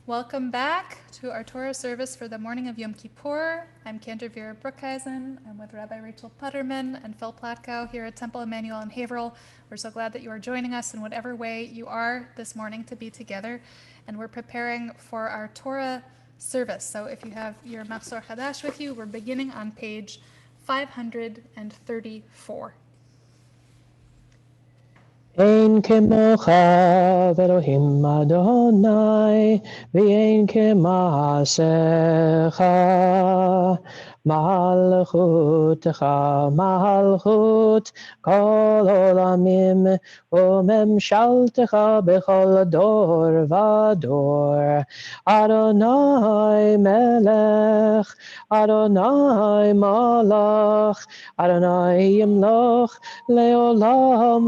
Welcome back to our Torah service for the morning of Yom Kippur. I'm Cantor Vera Brookhuizen. I'm with Rabbi Rachel Putterman and Phil Platkow here at Temple Emanu-El in Haverhill. We're so glad that you are joining us in whatever way you are this morning to be together. And we're preparing for our Torah service. So if you have your Machzor Chadash with you, we're beginning on page 534. Ein kemocha ve'Elohim Adonai, ve'ein kemaasecha, malchutecha malchut kol olamim, u'memshaltecha bechol dor vador. Adonai melech, Adonai malach, Adonai yimloch leolam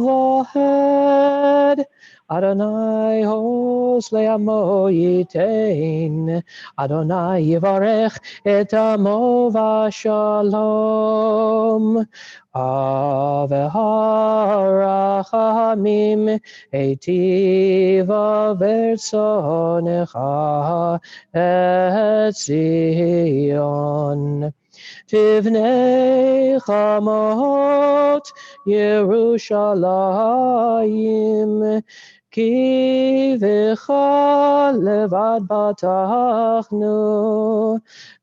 vahed. Adonai hos le'amo yitein, Adonai yivarech et amo v'shalom. Aveharachamim eitiva v'rtzonecha et Zion. Tivnei chamot Yerushalayim, ki v'cha levad batachnu,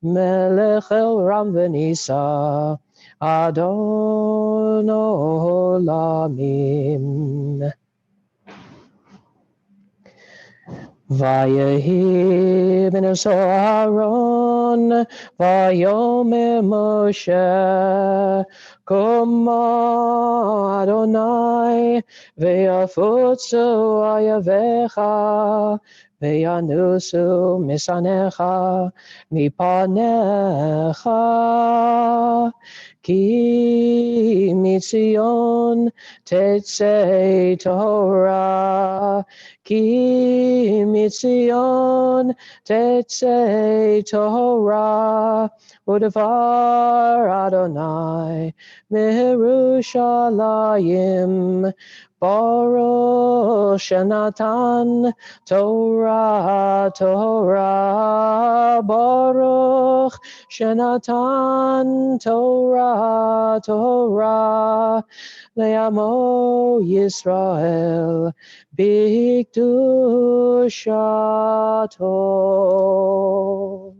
melech el ram v'nisa, Adon olamim. Vayehi ben Aaron, vayomer Moshe, Koma Adonai, ve'afutzu ayavecha, ve'yanusu misanecha, mipanecha, ki mitzion tetzei Torah, ki mitzion tetzei Torah, u'devar Adonai mi'Yerushalayim, Baruch shenatan Torah, Torah, Baruch shenatan Torah, Torah, le'amo Yisrael b'kedushato.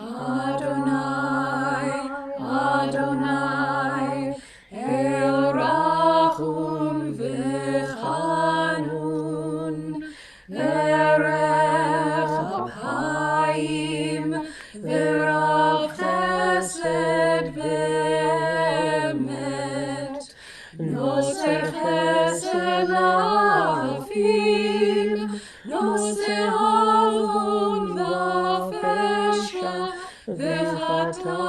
Adonai, Adonai, El Rachum v'Chanun, Erech Apayim, V'Rav Chesed v'Emet, Noser Chesed la'afim, Noser Avon v'Fesha, V'chata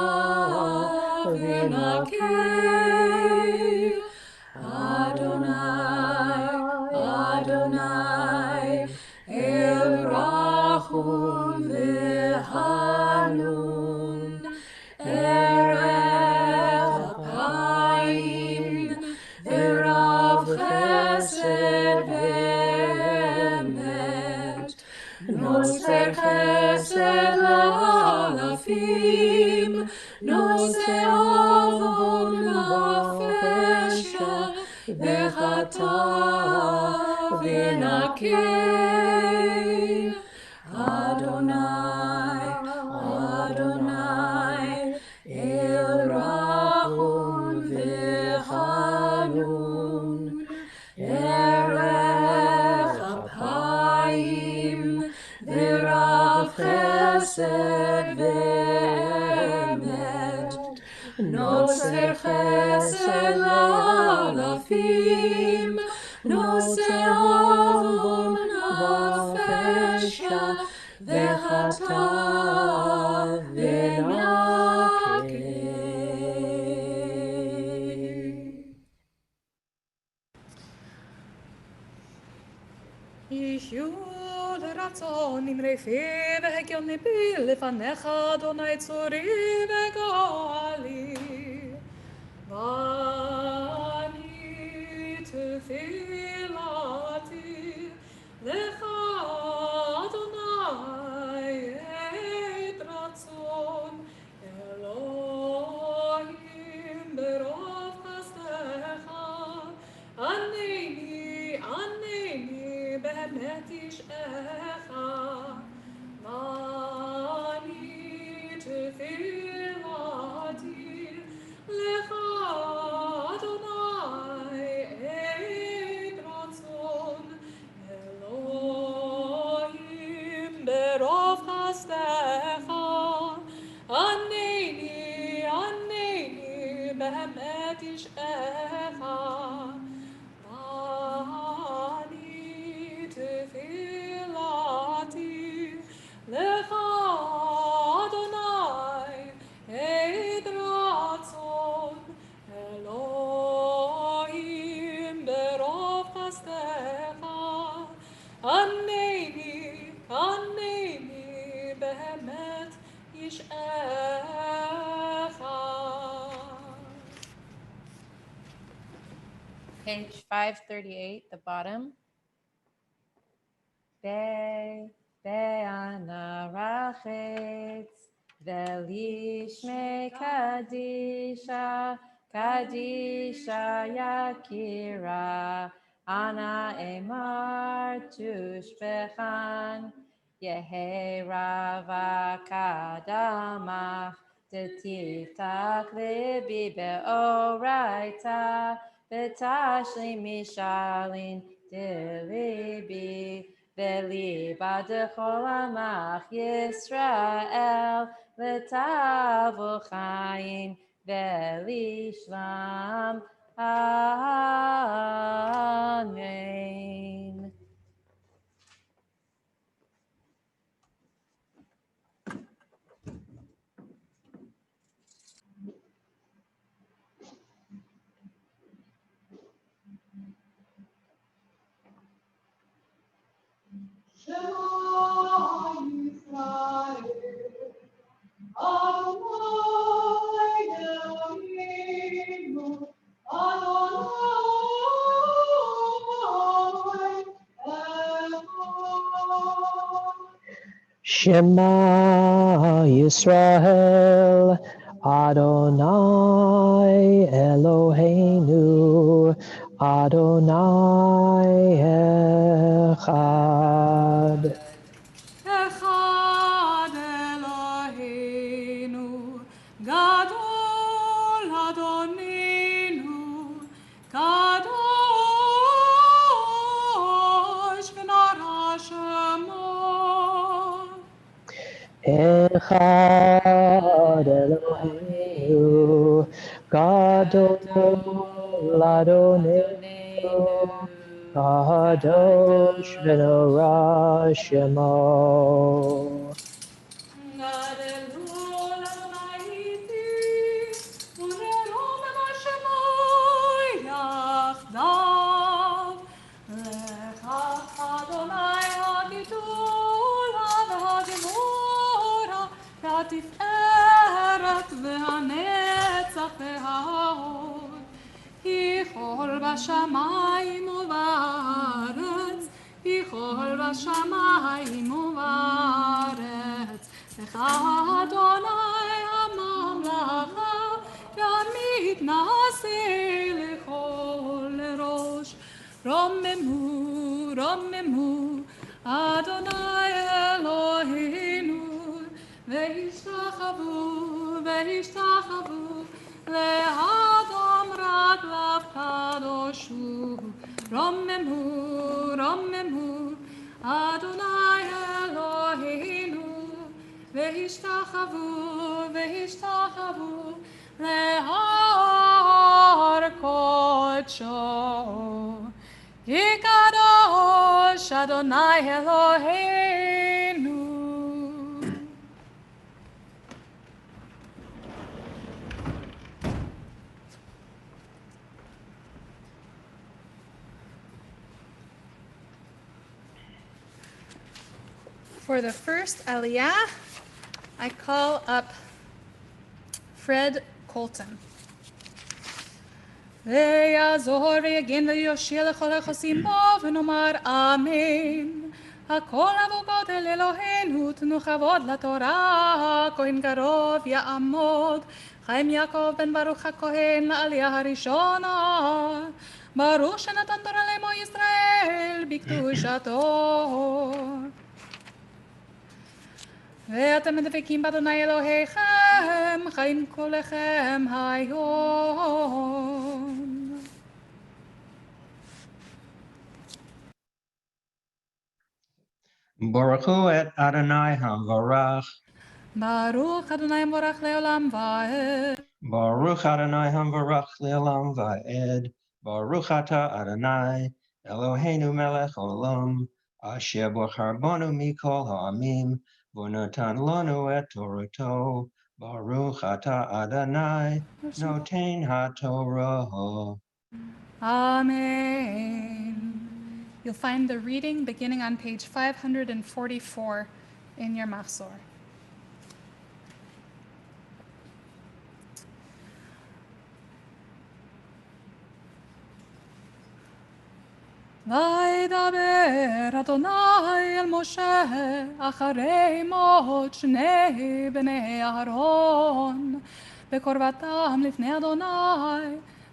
v'nakei. Adonai, Adonai, El Rachum v'Hanun, Erech Apayim, V'Rav Chesed v'Emet, Noser Chesed la'alafim, Noser Avon v'Fesha, V'chata v'nakei. Adonai, Adonai, El Rachum v'Chanun, Erech Apayim, V'Rav Chesed v'Emet, Noser Chesed la'alafim, Noser Avon v'Fesha, V'chata v'nakei. יחיו לרצון נמרפי והגיון ליבי לפניך אדוני צורי וגואלי. באמת ישעך. אני תפילתי לך אדוני עת רצון אלוהים ברוב חסדך ענני באמת ישעך. Page 538, the bottom. Be'ana rachetz velishme kadisha yakira ana emar tushbechan yehe rava kadamach tetiftach libi be'oraita betashli mishalin delibi Veliba dechol amach Yisrael v'tavu chayin v'lishlam amen. Shema Yisrael, Adonai Eloheinu, Adonai Echad. Echad Eloheinu, Gadol Adonenu, Kadosh v'nara shemo. Echad Eloheinu, Gadol Adonenu, Kadosh v'nora shemo. Gadol Adonai unerom v'shemoi yachdav. Lecha Adonai hagidula v'hagimura v'hatiferet v'hanetzach v'hahod. Yichol b'shamayim u'ba'aretz, Yichol b'shamayim u'ba'aretz. Lecha Adonai hamamlacha, v'hamitnasi l'chol rosh. Romemu, Adonai Eloheinu, v'yishtachavu, le'adam raglav kadoshu. Romemu, Adonai Eloheinu, v'yishtachavu, le'har kodsho. Yikadosh Adonai Eloheinu. For the first Aliyah, I call up Fred Colton. ויעזור ויגן ויושיע לכל החוסים בו ונאמר אמן. הכל אבוקות אל אלוהינו תנו כבוד לתורה, כהן קרוב יעמוד, חיים יעקב בן ברוך הכהן לעלייה הראשונה. ברוך שנתן תורה לעמו ישראל בקדושתו. ואתם דבקים באדוני אלוהיכם, חיים כולכם היום. Baruch hu et Adonai havarach. ברוך אדוני מבורך לעולם ועד. Baruch Adonai Hamvarach Le'olam Va'ed. Baruch Ata Adonai Eloheinu Melech Olam. Asher Bochar Banu Mikol Ha'amim. V'natan Lanu Et Torato. Baruch Ata Adonai Noten HaTorah. Amen. You'll find the reading beginning on page 544 in your Machzor. וידבר אדוני אל משה אחרי מות שני בני אהרון בקרבתם לפני אדוני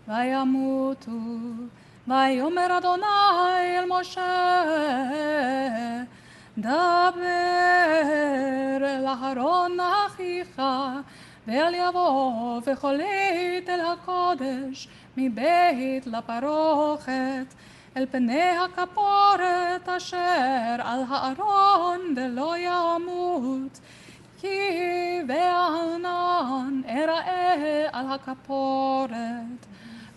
וימותו. ויאמר אדוני אל משה דבר אל אהרון אחיך ואל יבוא וחולית אל הקודש מבית לפרוכת אל פני הכפורת אשר על הארון ולא ימות כי בענן אראה על הכפורת.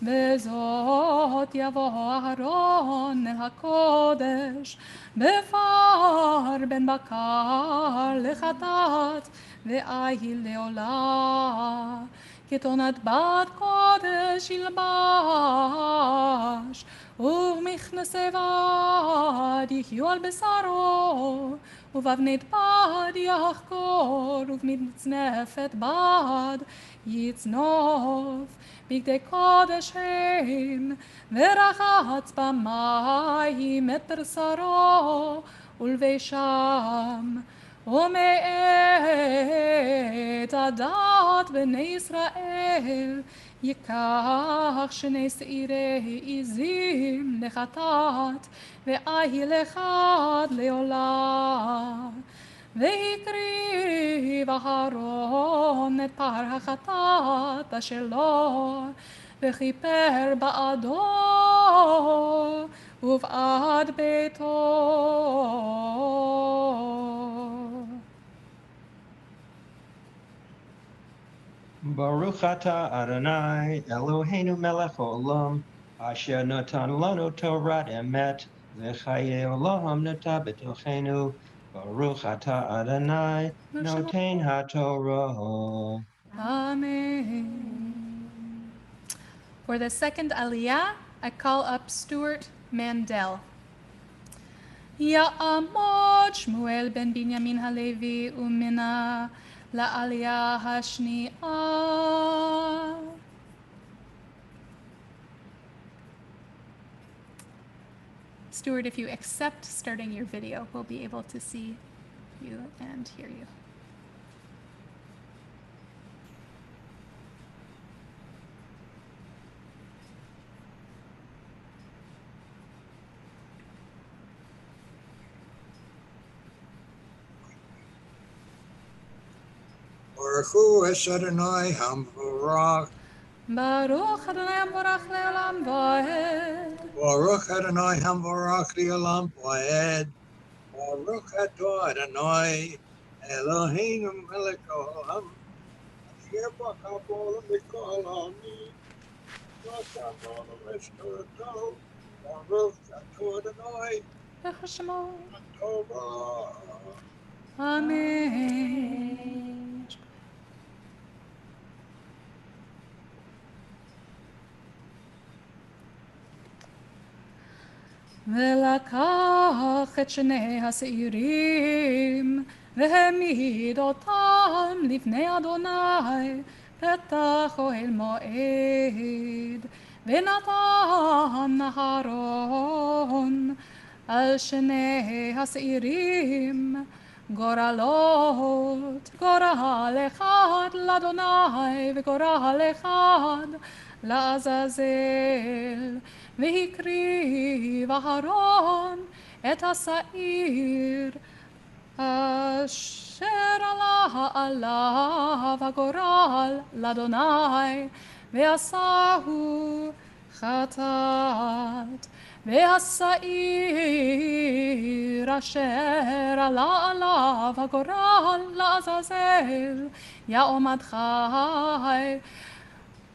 בזאת יבוא אהרון אל הקודש בפר בן בקר לחטאת ואיל לעולה כתונת בת קודש ילבש ומכנסי בד יחיו על בשרו ובבנית בד יחקור ובמצנפת בד יצנוף בגדי קודש הם ורחץ במים את בשרו ולבשם ומאת הדת בני ישראל ייקח שני שעירי עזים לחטאת ואיל אחד לעולה והקריב אהרון את פר החטאת אשר לו וכיפר בעדו ובעד ביתו. Baruch Ata Adonai Eloheinu Melech Olam Asher Natan Lanu Torah Emet V'Chaye Olam Nata B'Tochenu Baruch Ata Adonai Noten HaTorah. Amen. For the second Aliyah, I call up Stuart Mandel. יעמוד שמואל בן בנימין הלוי ומנה לעלייה השנייה. Stuart, if you accept starting your video, we'll be able to see you and hear you. Baruch Hu Adonai Hamvarach. Baruch Adonai Hamvarach le'olam va'ed. Baruch Adonai Hamvarach le'olam va'ed. Baruch Atah Adonai Eloheinu melech haolam. Asher b'char b'olam mikol ha'amim. Natan lanu et Torato. Baruch Atah Adonai B'chashmo. Torah. Amen. ולקח את שני השעירים והעמיד אותם לפני אדוני פתח אוהל מועד ונתן אהרון על שני השעירים גורלות, גורל אחד לאדוני וגורל אחד לעזאזל. והקריב אהרון את השעיר אשר עלה עליו הגורל לאדוני ועשהו חטאת. והשעיר אשר עלה עליו הגורל לעזאזל יעמד חי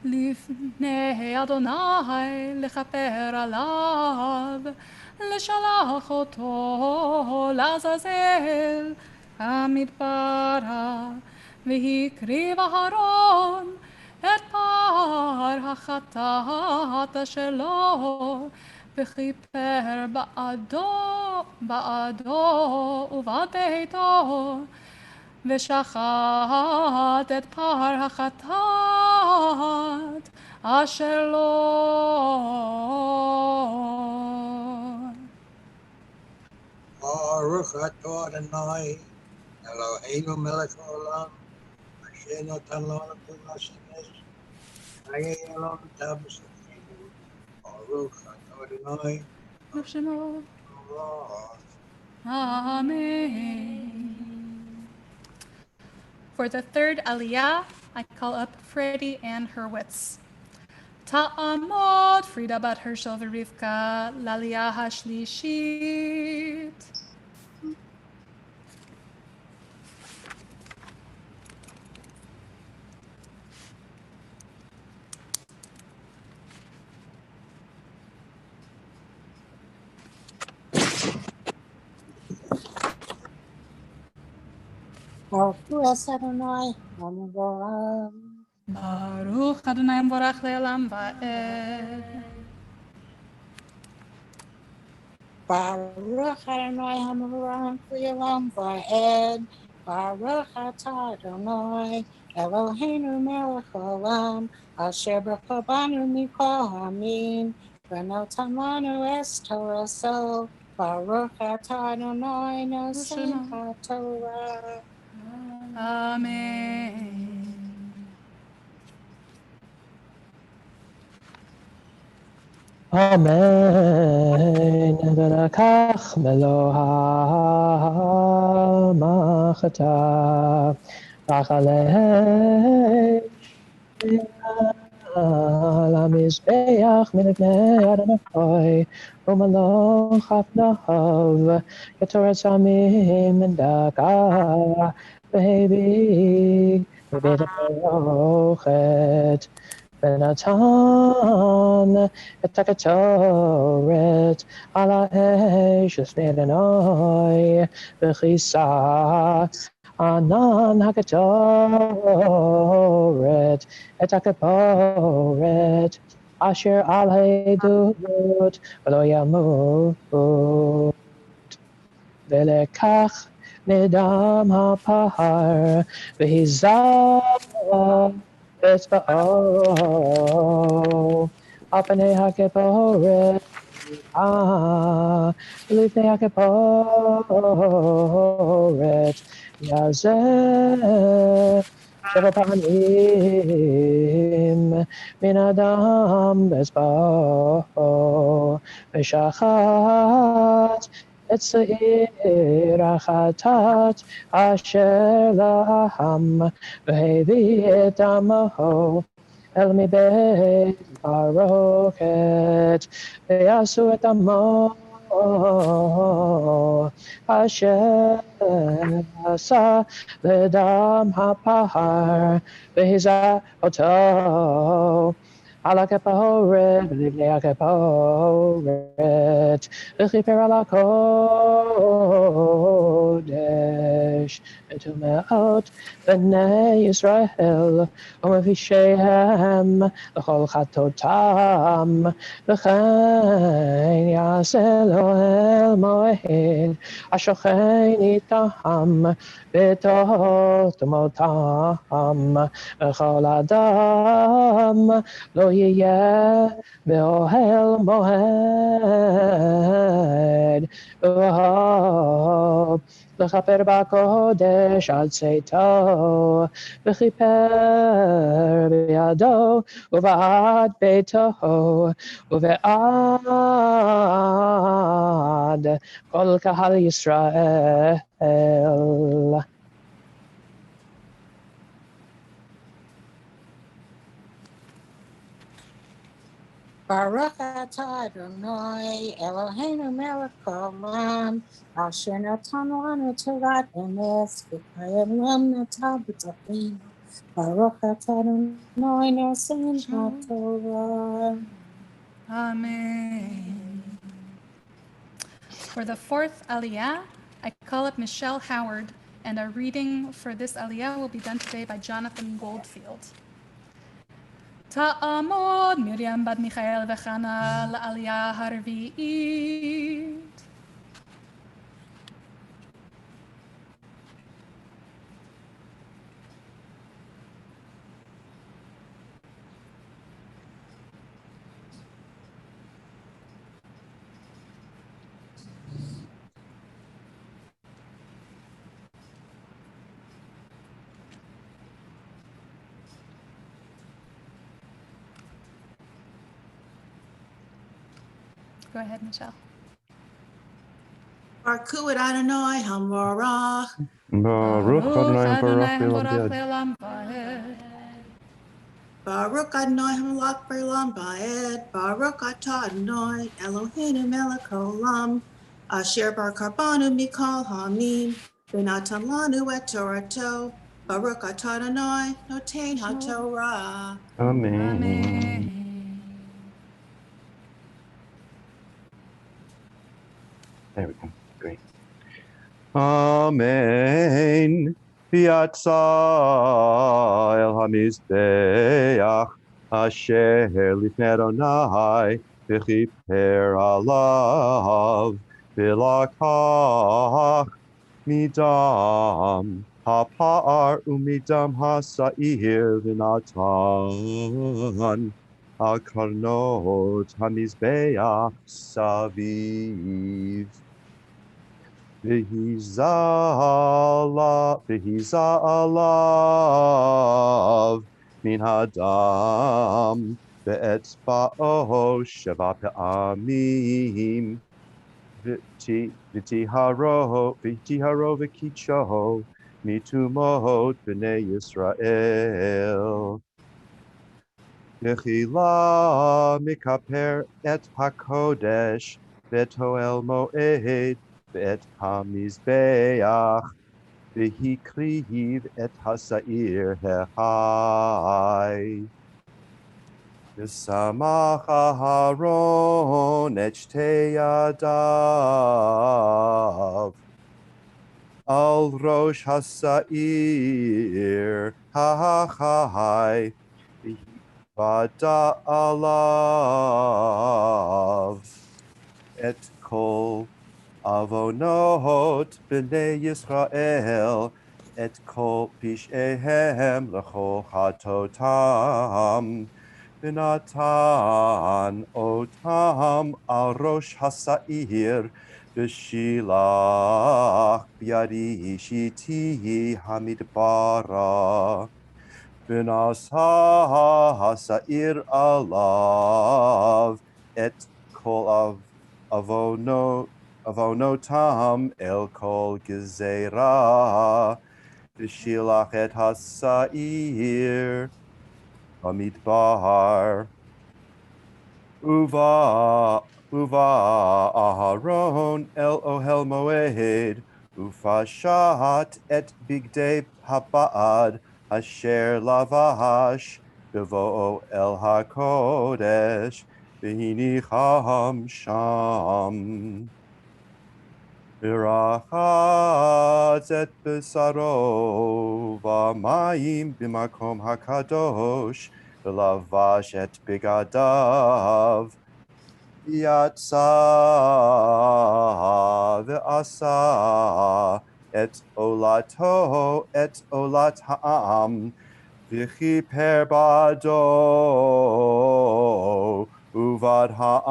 לפני אדוני לכפר עליו, לשלח אותו לעזאזל המדברה, והקריב אהרון את פר החטאת שלו, וכיפר בעדו ובעד ביתו, ושחט את פר החטאת אשר לו. Baruch atah Adonai, Eloheinu melech haolam, asher natan לנו Torah shemesh, חיי עולם תבשרנו. Baruch atah Adonai, Nefshemo. Allah. Amen. For the third Aliyah, I call up Freddie and Hurwitz. Ta'amod Frida bat Herschel v'Rivka l'Aliyah hashli'shit. Baruch Adonai, Hamerach. Baruch Adonai Mvorach le'olam va'ed. Baruch Adonai, Hamerach, Le'olam va'ed. Baruch atah Adonai, Eloheinu melech haolam, asher b'cha banu mikol hamim, v'notan lanu es toraso. Baruch atah Adonai, nosei haTorah. Amen. אמן, ולקח מלוא המחתה, רק עלי על המזבח מלפני אדוני, ומלוא חפניו, כתורת סמים דקה, והביא בבית הפרוכת. ונתן את הקטורת על האש לפני אדוני, וכיסה ענן הקטורת את הכפורת אשר על העדות ולא ימות. ולקח מדם הפר והיזה אצבעו על פני הכפורת, לפני הכפורת, יזה 7 פעמים מן הדם באצבעו, ושחט את שעיר החטאת אשר להם, והביא את דמו אל מבית פרוכת, ויעשו את דמו אשר עשה לדם הפר, והיזה אותו על הכפורת ולפני הכפורת, וכיפר על הקודש וטומאת בני ישראל ומבישיהם לכל חטאותם, וכן יעשה לו אל מועד השוכן איתם בתוך תמותם, וכל אדם לא יהיה באוהל מועד, והוא לכפר בקודש עד צאתו, וכיפר בידו ובעד ביתו ובעד כל קהל ישראל. Baruch atah Adonai, Eloheinu melech haolam, asher natan lanu Torat emes, v'kayim nata b'tachenu. Baruch atah Adonai nosen haTorah. Amen. For the fourth Aliyah, I call up Michelle Howard, and our reading for this Aliyah will be done today by Jonathan Goldfield. Ta'amod Miriam bat Michael v'Chana la'Aliyah harvi'it. Go ahead, Michelle. Baruch Adonai Hamorach. Baruch Adonai Baruch Hamorach Le'olam le'olam va'ed. Baruch Adonai Hamolach B'Olam Ba'ed. Baruch Atah Adonai Eloheinu Melech Haolam. Asher Bar Karbanu Mikol Hamim. V'natan lanu et Torato. Baruch Atah Adonai Notein HaTorah. Amen. Amen. There we go. Great. Amen. Piazza el hamizbeach asher lifnei Adonai v'chiper alav v'lakach midam hapar umidam hasa'ir v'natan al karnot hamizbeach saviv. V'hizalav min hadam be'etzba'o sheva pe'amim v'tiharo v'kicho mitumot b'nei Yisrael. V'chila mikaper et hakodesh v'toel moed ואת המזבח, והקריב את השעיר החי. ושמח אהרון את שתי ידיו על ראש השעיר החי, והתוודע עליו את כל avonot b'nei Yisrael et kol pish'ehem l'chol hatotam v'natan otam al rosh hasa'ir v'shilach b'yadi shiti hamidbara v'nasa hasa'ir alav et kol avonotam el kol gezerah v'shilach et hasa'ir bamidbar uva Aharon el ohel moed ufashat et bigdei habad asher lavash bevo el hakodesh v'hinicham sham. V'rachatz et besaro v'mayim b'makom hakadosh v'lavash et bigadav v'yatsa v'asa et olato et olat ha'am v'chiper bado uvad ha'am.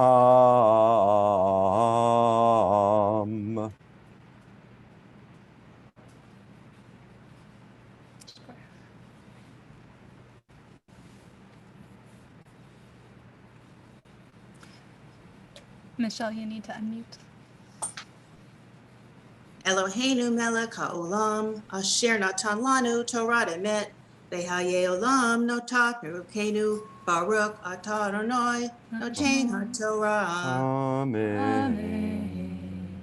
Michelle, you need to unmute. Eloheinu melech haolam, asher natan lanu Torah emet, v'hayei olam notat merukenu, Baruch atah Adonai, notein haTorah. Amen.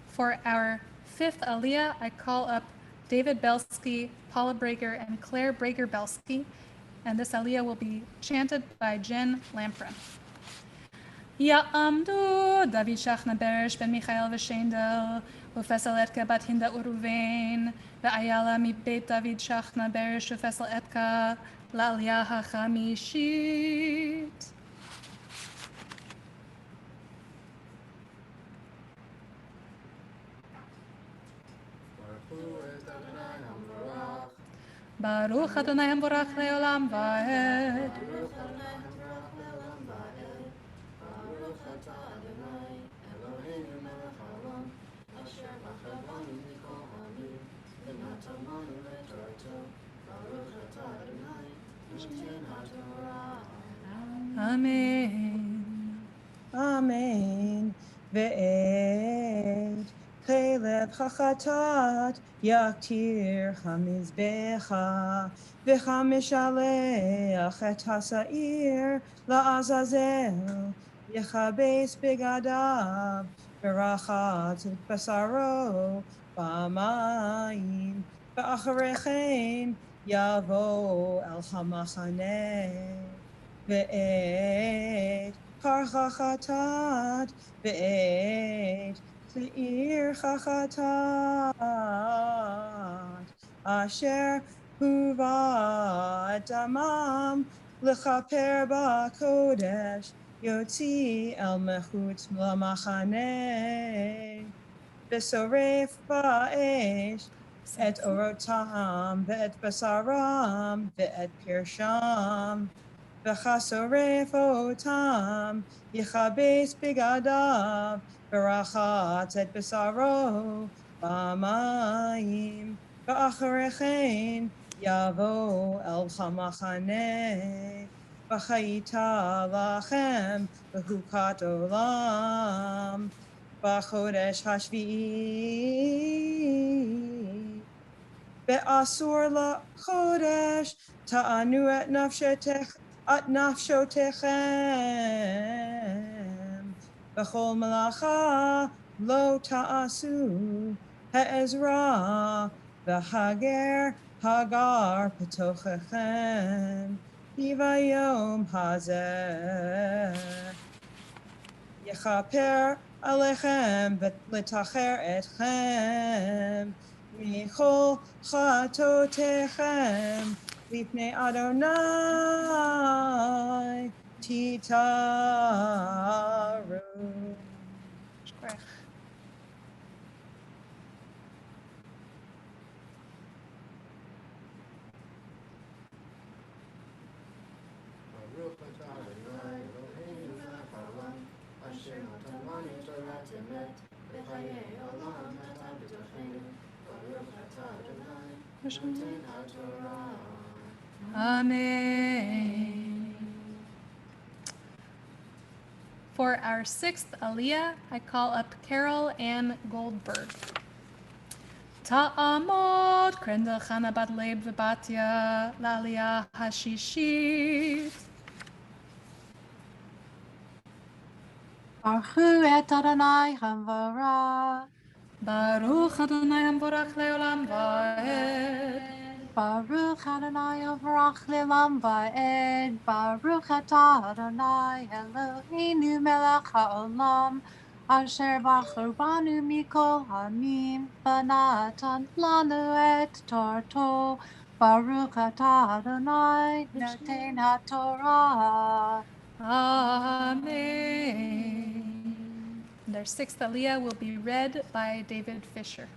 For our fifth Aliyah, I call up David Belsky, Paula Brager, and Claire Brager-Belsky, and this aliyah will be chanted by Jen Lamprin. Ya'amdu David Shachna Berish ben Michael v'Shendel ufesel Etka bat Hinda Uruvain ve'ayala mi beit David Shachna Berish ufesel Etka la'aliyah ha'chamishit. Baruch Adonai Hamvorach le'olam va'ed. Amen. Amen. Ve'ed Kelev Chachatat Yaktir Hamizbecha V'chamishalech et Hasair La'azazel Yechabes Begadav Berachat et Basaro Ba'amayim Va'acharechen Yavo El Hamachaneh Ve'ed Karchachatat Ve'ed Seir Chachatat Asher Huvad Damam L'chaper Ba'kodesh Yotzi El Mechutz L'machaneh V'soref Ba'esh Et Orotam Ve'et Basaram Ve'et Pirsham V'chasoref otam, yichabes bigadav, v'rachatz et besaro, b'amayim, v'acharechen, yavo el chamachaneh, v'chayita lachem, v'hukat olam, v'chodesh hashvi'i, v'asur la'chodesh, ta'anu et nafshetech, at nafshotechem b'chol malacha lo ta'asu ha'ezra v'hager hagar petochechem kivayom hazeh yechaper alechem v'litacher etchem michol chatotechem Lifnei Adonai Titaru. Amen. For our sixth aliyah, I call up Carol Ann Goldberg. Ta'amod Krendel Chana Bat Leib V'Batya L'aliyah Hashishit. Baruch et Adonai Hamvorach. Baruch Adonai Hamvorach le'olam va'ed. Baruch Adonai Hamvorach le'olam va'ed. Baruch atah Adonai Eloheinu melech ha'olam. Asher bachar banu mikol hamim. V'natan lanu et torto. Baruch atah Adonai noten haTorah. Amen. And our sixth aliyah will be read by David Fisher.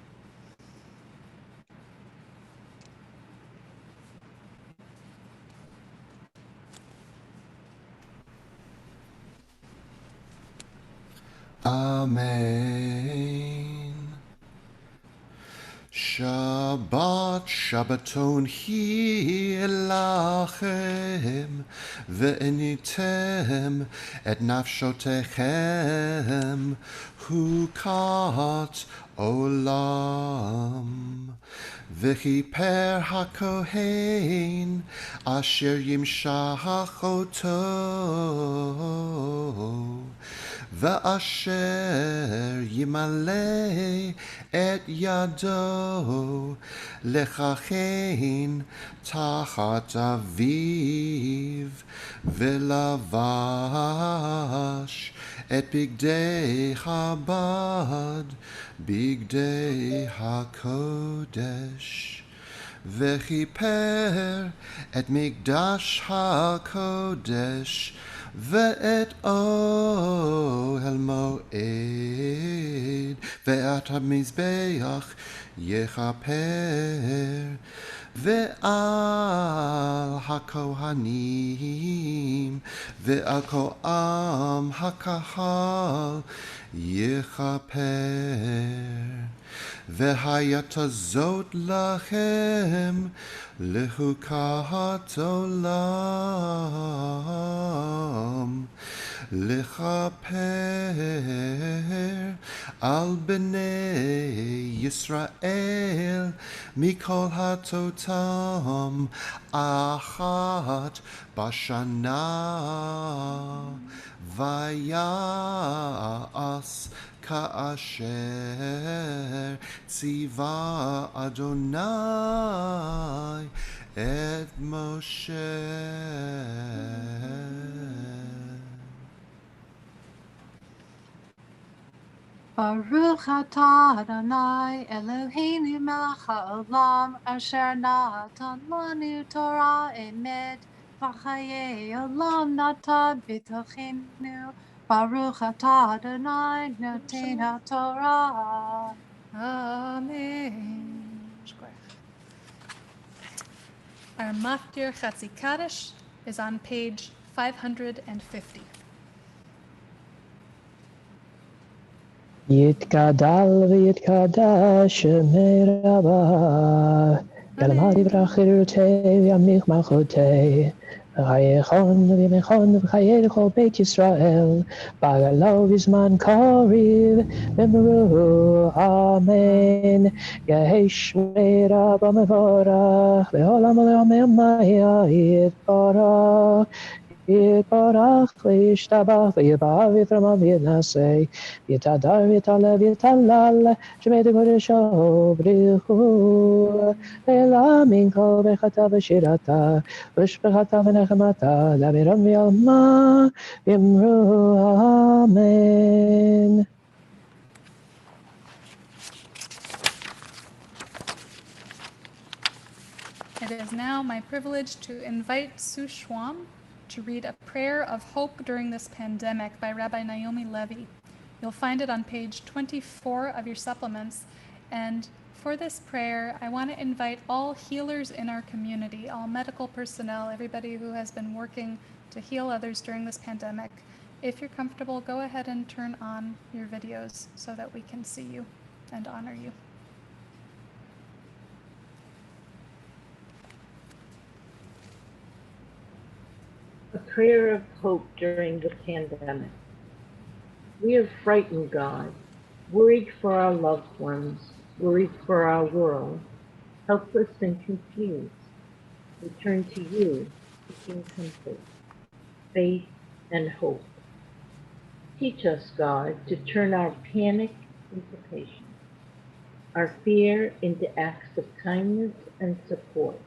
Amen. Shabbat Shabbaton hi lachem ve'enitem et nafshotechem hukat olam v'chiper hakohen asher yimshach oto ואשר ימלא את ידו לכהן תחת אביו, ולבש את בגדי הבד, בגדי הקודש. וכיפר את מקדש הקודש ואת אוהל מועד, ואת המזבח יכפר, ועל הכהנים ועל כל עם הקהל יכפר. והיית זאת לכם לחוקת עולם, לכפר על בני ישראל מכל התותם אחת בשנה, ויעש כאשר ציווה אדוני את משה. Baruch atah Adonai Eloheinu melech haolam, asher natan lanu Torah emet, v'chayei olam natan b'tochenu. Baruch atah Adonai noten haTorah. Amen. Our Machdir Chatzi Kaddish is on page 550. יתגדל ויתקדש שמי רבה, ילמד יברכי וימליך מלכותי, וחייכון וימיכון וחיי לכל בית ישראל, בגלו בזמן קריב, ואמרו אמן. יהי שמי רבה מבורך, לעולם ולעולם יתברך. יתברך וישתבח ויברך ויתרומם ויתנשא ויתהדר ויתעלה ויתהלל שמי קודשו בריחו לעמים כל ברכתה ושירתה ושבחתה ונחמתה לאמירון ויעלמה ואמרו אמן. It is now my privilege to invite Sue Schwam to read a prayer of hope during this pandemic by Rabbi Naomi Levy. You'll find it on page 24 of your supplements. And for this prayer, I want to invite all healers in our community, all medical personnel, everybody who has been working to heal others during this pandemic. If you're comfortable, go ahead and turn on your videos so that we can see you and honor you. A prayer of hope during the pandemic. We are frightened, God, worried for our loved ones, worried for our world, helpless and confused. We turn to you, seeking comfort, faith, and hope. Teach us, God, to turn our panic into patience, our fear into acts of kindness and support.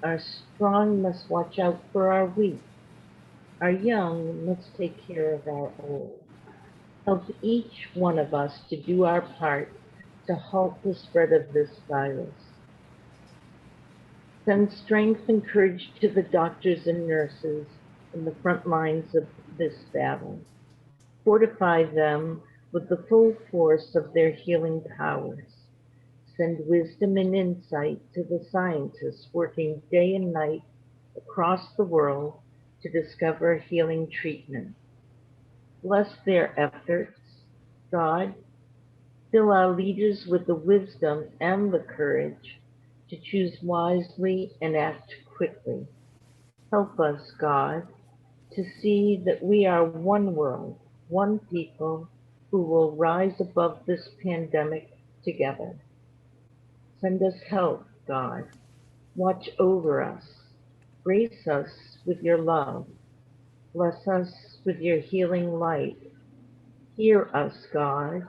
Our strong must watch out for our weak. Our young must take care of our old. Help each one of us to do our part to halt the spread of this virus. Send strength and courage to the doctors and nurses in the front lines of this battle. Fortify them with the full force of their healing powers. Send wisdom and insight to the scientists working day and night across the world to discover healing treatment. Bless their efforts, God. Fill our leaders with the wisdom and the courage to choose wisely and act quickly. Help us, God, to see that we are one world, one people who will rise above this pandemic together. Send us help, God. Watch over us. Grace us with your love. Bless us with your healing light. Hear us, God.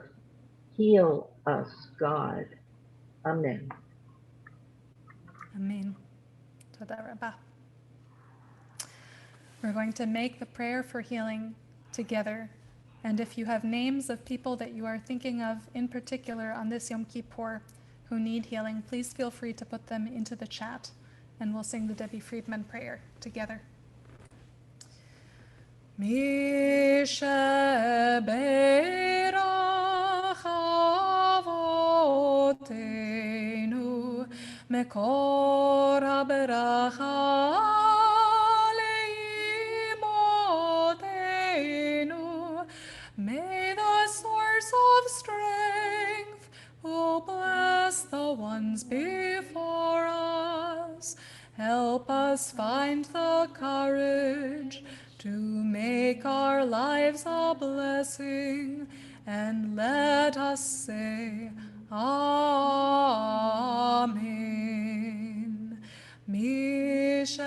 Heal us, God. Amen. Amen. Toda Rabba. We're going to make the prayer for healing together. And if you have names of people that you are thinking of in particular on this Yom Kippur who need healing, please feel free to put them into the chat and we'll sing the Debbie Friedman prayer together. Misha Beirach Avotenu Mekor HaBeracha Leimotenu. May the source of strength who bless the ones before us help us find the courage to make our lives a blessing, and let us say, Amen. Misheberach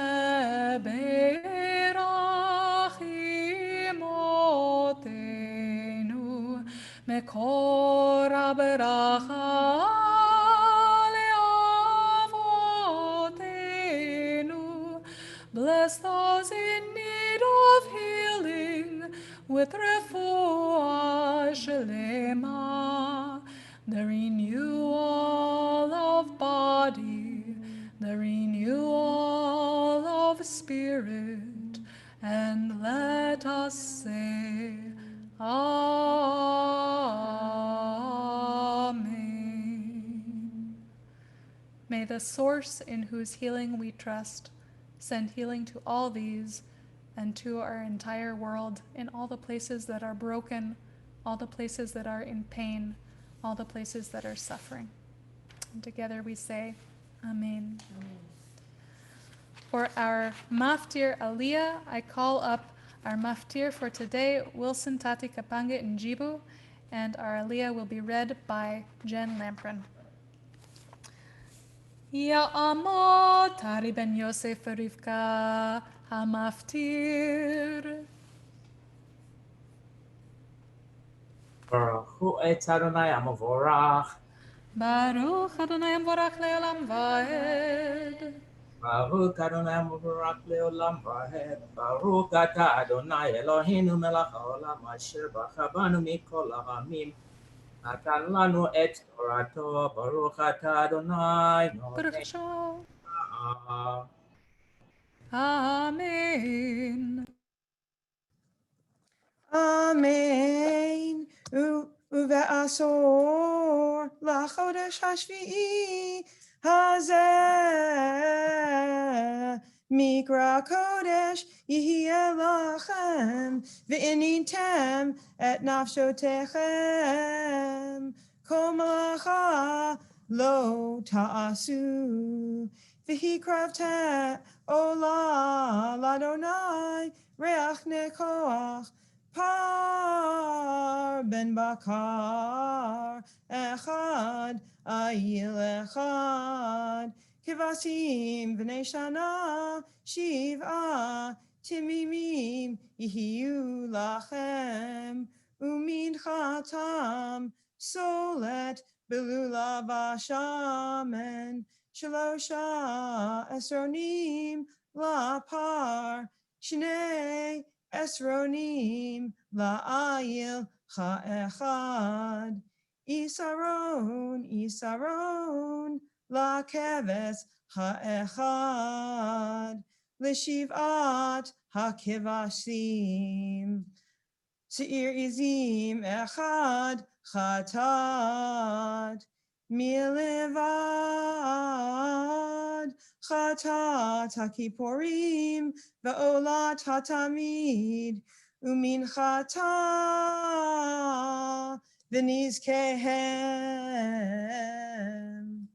imotenu, mekor haberacha leavotenu. Bless those in need of healing with refuah shlema, the renewal of body, the renewal of spirit, and let us say, Amen. May the source in whose healing we trust send healing to all these and to our entire world, in all the places that are broken, all the places that are in pain, all the places that are suffering. And together we say, Amen. For our maftir Aliyah, I call up our maftir for today, Wilson Tati Kapange Njibu, and our Aliyah will be read by Jen Lamprin. Ya'amot Tari ben Yosef Rivka Hamaftir. Baruch hu et Adonai Amovorach. Baruch Adonai Amvorach Leolam Vaed. Baruch Adonai Amovorach Leolam Vahed. Baruch Ata Adonai Eloheinu melech haolam asher b'chabanu mikol ha'amim. Natan lanu et Torato. Baruch Ata Adonai Baruch noten Hashem. ha'ah. Amen. Amen. Uve'asor lachodesh hashvi'i hazeh mikra kodesh yihye lachem ve'initem et nafshotechem kol malacha lo ta'asu v'hikravtem ola ladonai reach nekoach par ben bakar echad ayil echad kivasim v'nei shana shiv'a timimim yihiyu lachem umin chatam solet belulav shamen shalosha esronim lapar shnei Esronim la'ayil cha'echad. Isaron la'keves cha'echad. L'shiv'at ha'kevashim. Seir izim echad chatat. Milevad chatat hakiporim ve'olat hatamid umin chata v'nizkehem.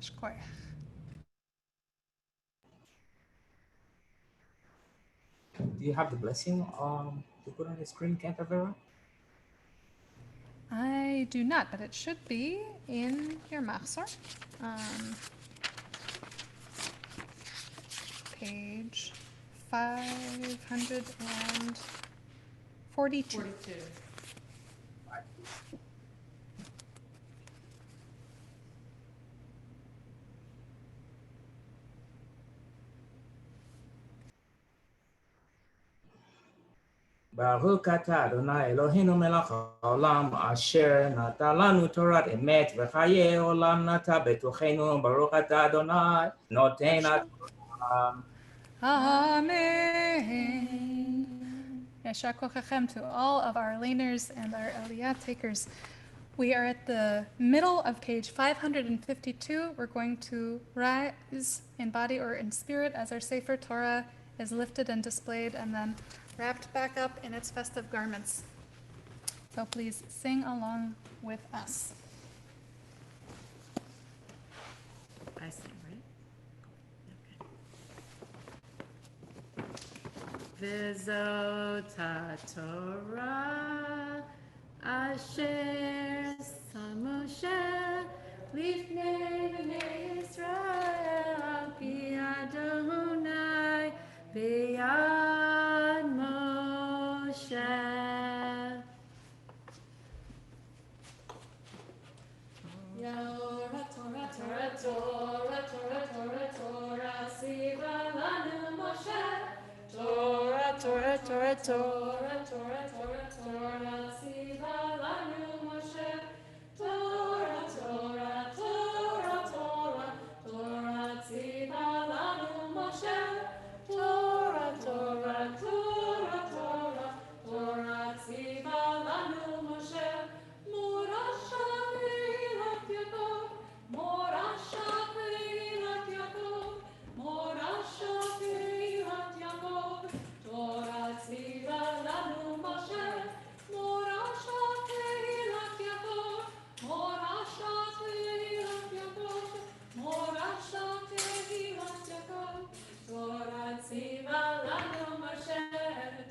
Shkoyach. Do you have the blessing to put on the screen, Canterbury? I do not, but it should be in your machzor. page 542. 42. Baruch atah Adonai Eloheinu melech haolam asher natan lanu Torat emet v'chayei olam nata betochenu. Baruch atah Adonai noten haTorah. Amen. Yashar kochachem to all of our laners and our aliyah takers. We are at the middle of page 552. We're going to rise in body or in spirit as our Sefer Torah is lifted and displayed and then wrapped back up in its festive garments. So please sing along with us. I sing, right? Okay. V'zot haTorah asher sam Moshe lifnei bnei Yisrael al pi Adonai b'yad Moshe. Torah, Torah, Torah, Torah, Torah, Torah, Torah, Siva lanu Moshe. Torah, Torah, Torah, Torah, Torah, Torah, Torah, Siva lanu Moshe. Torah, Torah, Torah, Torah, Torah, Siva lanu Moshe. Torah, Torah, Torah, Torah, Torah, Siva lanu Moshe. Morasha Keilat Yaakov, Morasha Keilat Yaakov, Morasha Keilat Yaakov, Torah tziva lanu Moshe. Morasha Keilat Yaakov, Morasha Keilat Yaakov, Morasha Keilat Yaakov, Torah tziva lanu Moshe.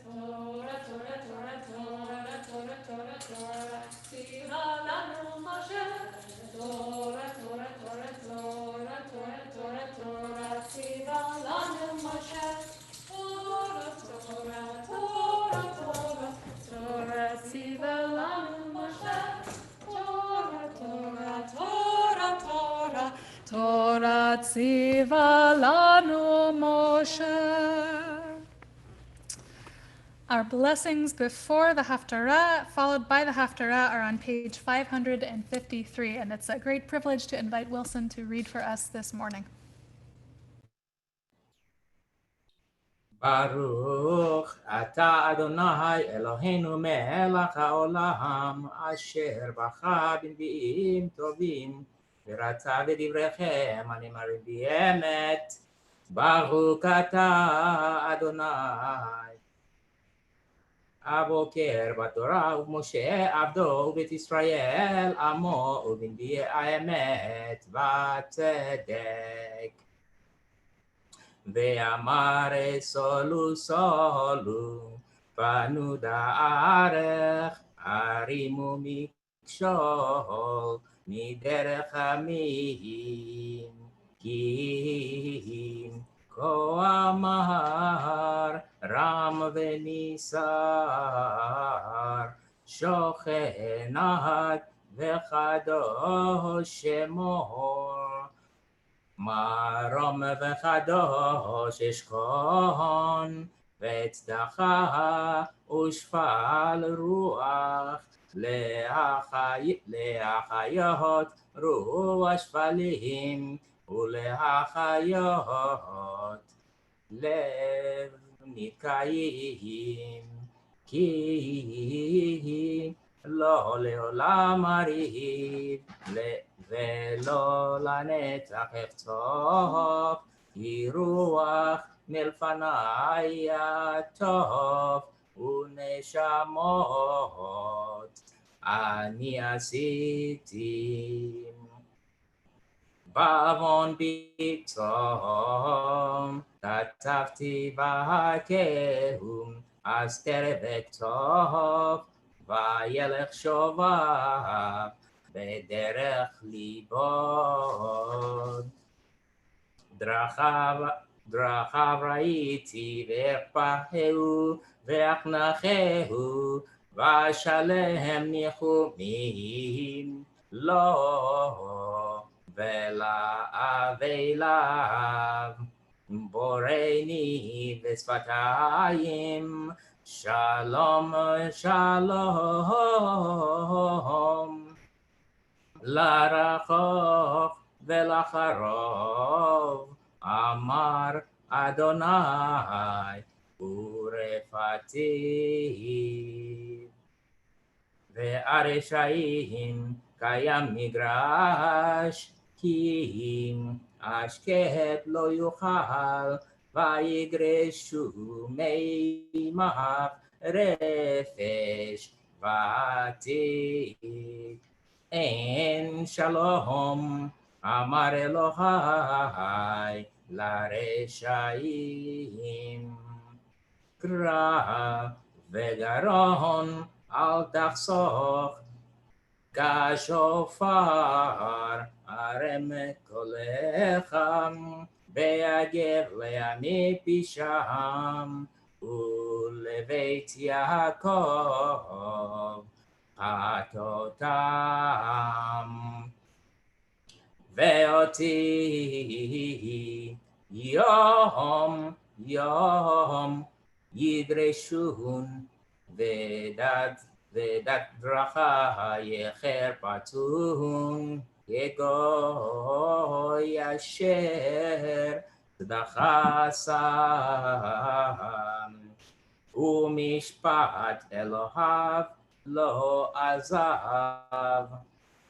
Torah, Torah, Torah, Torah, Torah, Torah, Torah, tziva lanu Moshe. Torah, Torah, Torah, Torah, Torah, Torah, Torah, tziva lanu Moshe. Torah, Torah, Torah, Torah, Torah, tziva lanu Moshe. Torah, Torah, Torah, Torah, Torah, tziva lanu Moshe. Our blessings before the Haftarah, followed by the Haftarah, are on page 553, and it's a great privilege to invite Wilson to read for us this morning. Baruch atah Adonai Eloheinu melech haolam asher bacha b'nbi'im tovim v'ratza v'divrechem animarim b'emet. Baruch atah Adonai Aboker b'Torah u'Moshe abdo u'beit Yisrael amo u'b'nbi'ei ha'emet v'tzedek. Ve'amare solu solu panu da'arech arimu mikshol miderech hamim ki ko amar ram ve'nisar shochenat ve'chadosh shemo Marom v'chadosh eshkon v'tzdacha ushfal ruach leachayot ruach shfalim uleachayot lev nitkayim ki lo leolam ariv ולא לנצח אחצוף, כי רוח מלפני הטוב ונשמות אני עשיתי. בעוון ביצום כתבתי בהכהו, אז תראה וכתוב, וילך שובב בדרך ליבו. דרכיו ראיתי ואכפהו ואחנכהו ואשלם ניחומים לו ולאבליו בורני בשפתיים שלום שלום לרחוק ולקרוב אמר אדוני ורפאתי והרשעים קיים מגרש כי אם השקט לא יוכל ויגרשו מימיו רפש ועתיק אין שלום אמר אלוהי לרשעים קרב וגרון אל תחסוך כשופר הרם קולך ויגר לעמי פשעם ולבית יעקב חטאותם ואותי יום יום ידרשון ודת דרכי חרפתון כגוי אשר צדקה שם ומשפט אלוהיו לא עזב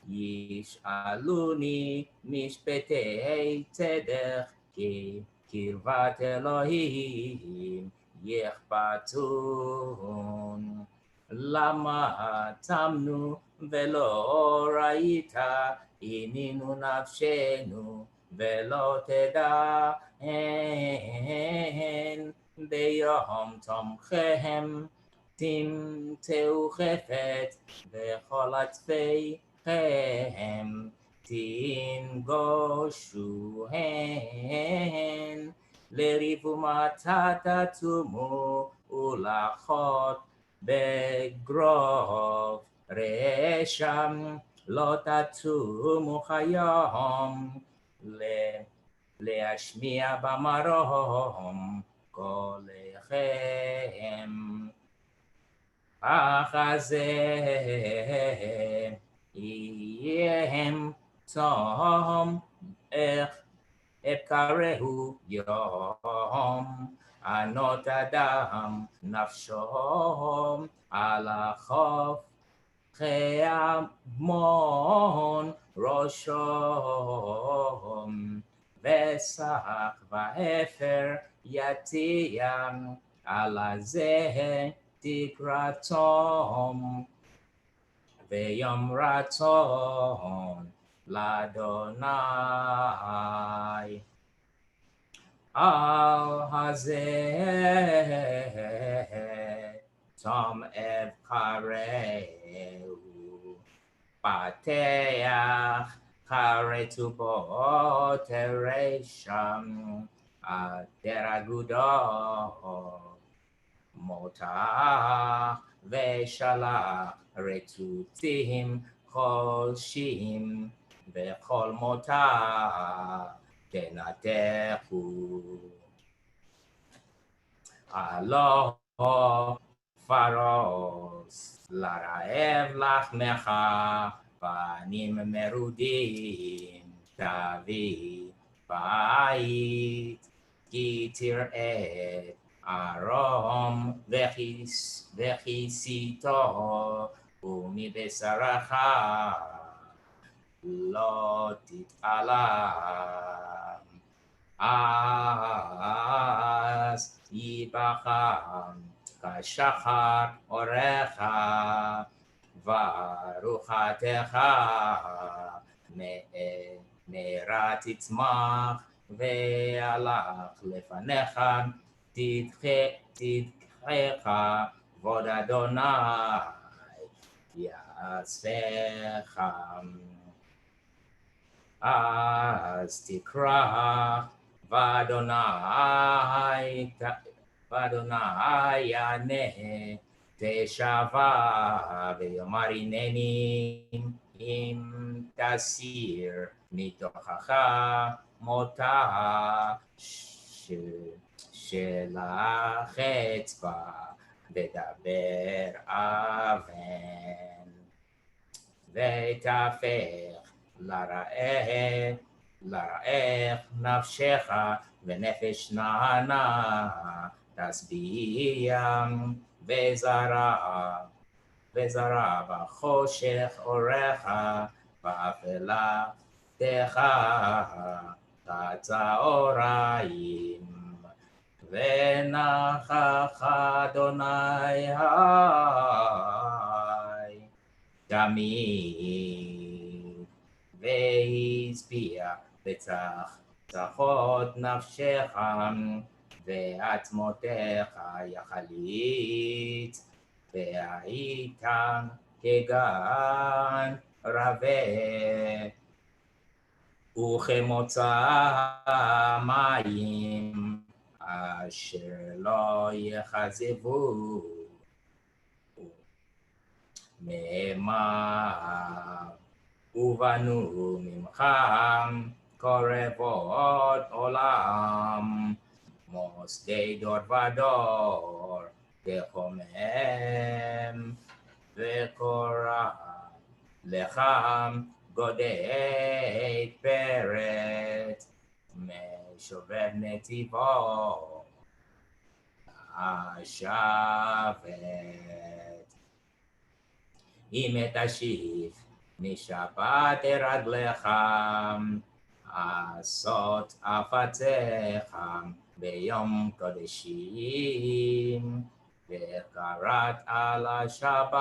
ישאלוני משפטי צדק כי קרבת אלוהים יחפצון למה תמנו ולא ראית עינינו נפשנו ולא תדע הן ביום תומכם תמצאו חפץ בכל עטפיכם תנגושו הן לריב ומתת תתומו ולחות בגרוב רשם לא תתומו כיום להשמיע במרום קולכם אחזה יהם תום איך אפקרהו יום ענות אדם נפשו על החוף חיימון ראשו ושק ואפר יתיים על הזה תקרתום ויום רצון לאדוני על הזה תום אבקרהו פתח חרצו בו תרשם אדר אגודו מותח ושלח רצוצים חולשים וכל מותח תנתחו הלא פרוס לרעב לחמך פנים מרודים תביא בית כי תראה ארום וכיסיתו ומבשרך לא תתעלם אז יבחם כשחר אורך ורוחתך מהרה תצמח והלך לפניך תדחך כבוד אדוני יאספך אז תקרא ואדוני יענה תשבע ויאמר הנני אם תסיר מתוכך מותה של החצבה ודבר אבן ותהפך לרעך נפשך ונפש נענה תשביע וזרע בחושך אורך באפלה כצהריים ונכח אדוני תמיד והשביע בצחות נפשך ועצמותיך יחליץ והיית כגן רבה וכמוצא מים אשר לא יכזבו מהמה ובנו ממך קרבות עולם מוסדי דור ודור תחומם וקורא לך גודל פרץ משובב נתיבו השבת אם תשיב משבת רגליך עשות עפציך ביום קודשים וקראת על השבת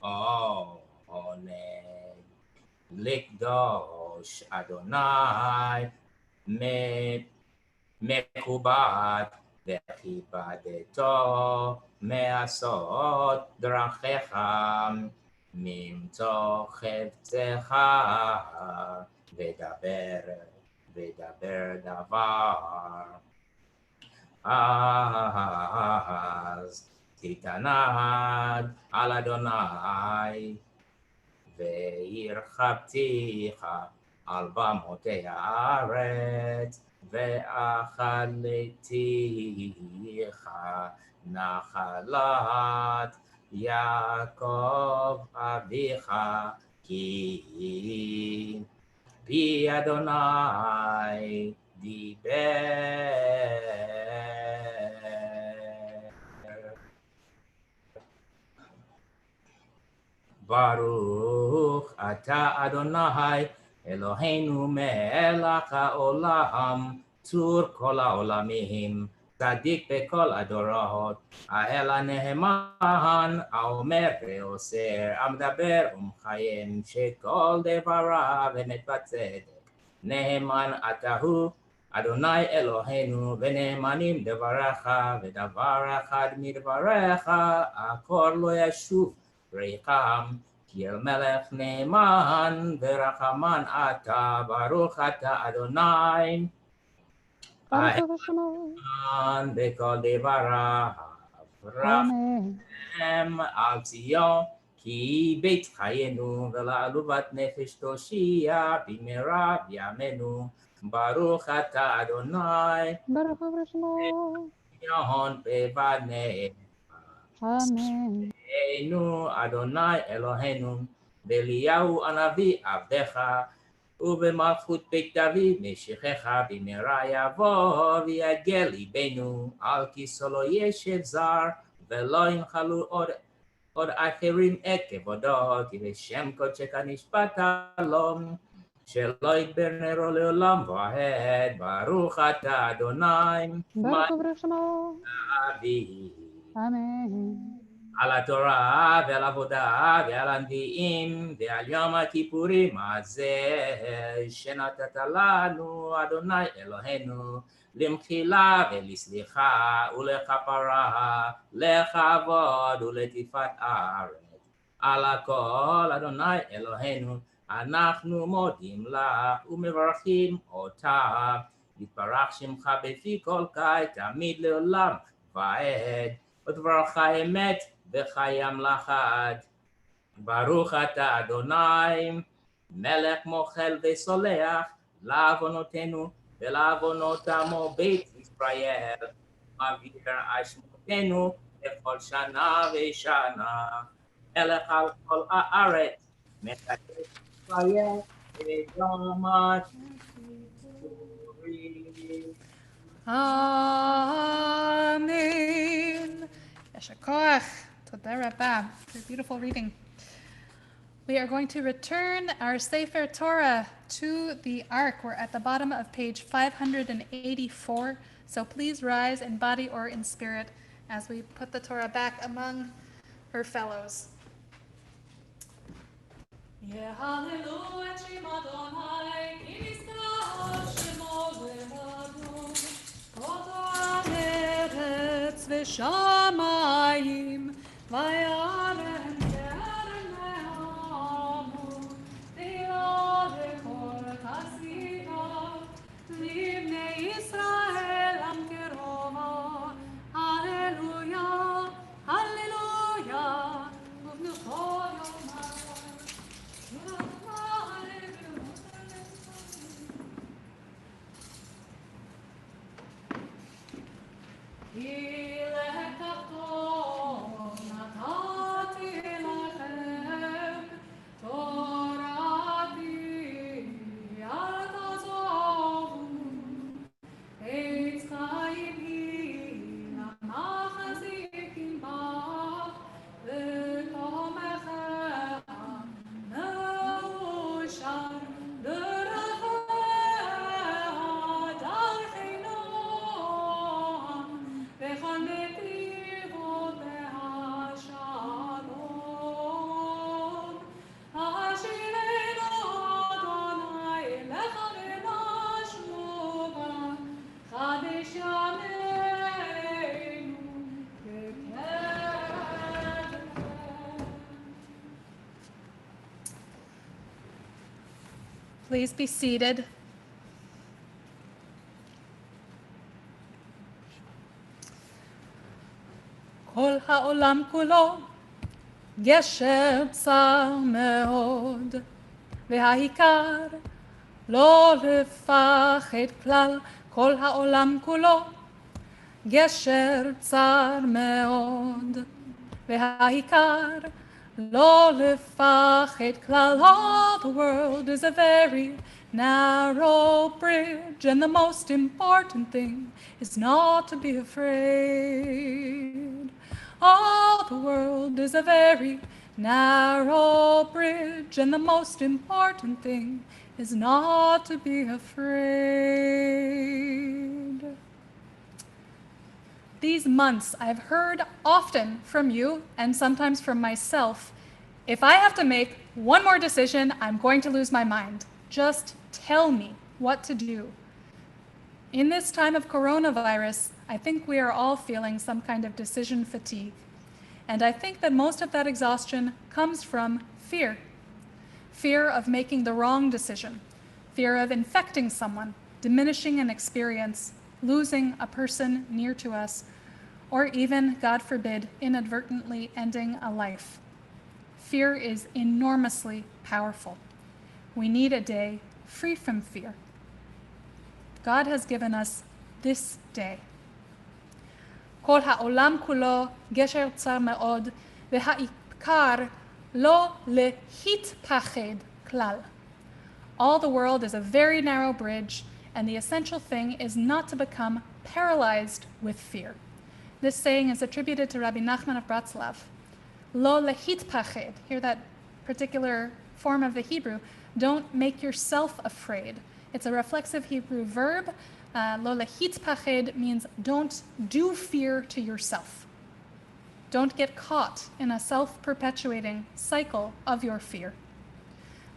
עונג לקדוש אדוני מכובד וכיבדתו מעשות דרכיך ממצוא חפצך ודבר דבר אז תתענג על אדוני והרחבתיך על במותי הארץ ואכלתיך נחלת יעקב אביך כי פי אדוני דיבר ברוך אתה אדוני אלוהינו מלך העולם צור כל העולמים צדיק בכל הדורות האל הנאמן האומר ואוסר המדבר ומחיים שכל דבריו אמת וצדק נאמן אתה הוא אדוני אלוהינו ונאמנים דבריך ודבר אחד מדבריך עקור לא ישוב ריקם כי אל מלך נאמן ורחמן אתה ברוך אתה אדוני האמן בכל דבריו רחם על ציון כי בית חיינו ולעלובת נפש תושיע במהרה בימינו ברוך אתה אדוני ברוך שמו יהון בבניך אמן אנו אדוני אלוהינו באליהו הנביא עבדך ובמלכות בית דוד משיחך במהרה יבוא ויגל ליבנו על כיסא לא ישב זר ולא ינחלו עוד אחרים את כבודו כי בשם קודשך נשבעת לו שלא ידבר נרו לעולם ועד ברוך אתה אדוני ברוך שמו אבי אמן על התורה ועל עבודה ועל הנביאים ועל יום הכיפורים הזה שנתת לנו אדוני אלוהינו למחילה ולסליחה ולכפרה לכבוד ולתפארת הארץ על הכל אדוני אלוהינו אנחנו מודים לך ומברכים אותה. יתברך שמך בפי כל קיץ, תמיד לעולם ועד. ודברך אמת וחיים לחד. ברוך אתה אדוני, מלך מוחל וסולח, לעוונותינו ולעוונות עמו בית ישראל. מעביר אשמותינו בכל שנה ושנה. מלך על כל הארץ, מקדש ישראל וגם הציבורים. Amen. Yasher koach. Toda rabba for beautiful reading. We are going to return our Sefer Torah to the Ark. We're at the bottom of page 584. So please rise in body or in spirit as we put the Torah back among her fellows. Yehalelu et Shem Adonai, ki nizkar shemo le'adon, Oto ha'eretz v'shamayim, v'yarem kerem le'amo, Tilo le'kol chasida, Livnei Yisrael am kerova, Hallelujah, Hallelujah, uv'nuchol yomah. Please be seated. כל העולם כולו גשר צר מאוד, והעיקר לא לפחד כלל. כל העולם כולו גשר צר מאוד, והעיקר לא לפחד כלל. All the world is a very narrow bridge, and the most important thing is not to be afraid. All the world is a very narrow bridge, and the most important thing is not to be afraid. These months, I've heard often from you and sometimes from myself, if I have to make one more decision, I'm going to lose my mind. Just tell me what to do. In this time of coronavirus, I think we are all feeling some kind of decision fatigue. And I think that most of that exhaustion comes from fear. Fear of making the wrong decision, fear of infecting someone, diminishing an experience, losing a person near to us, or even, God forbid, inadvertently ending a life. Fear is enormously powerful. We need a day free from fear. God has given us this day. כל העולם כולו גשר צר מאוד, והעיקר לא להתפחד כלל. All the world is a very narrow bridge, and the essential thing is not to become paralyzed with fear. This saying is attributed to Rabbi Nachman of Bratslav. Lo lehitpached, hear that particular form of the Hebrew, don't make yourself afraid. It's a reflexive Hebrew verb. Lo lehitpached means don't do fear to yourself. Don't get caught in a self-perpetuating cycle of your fear.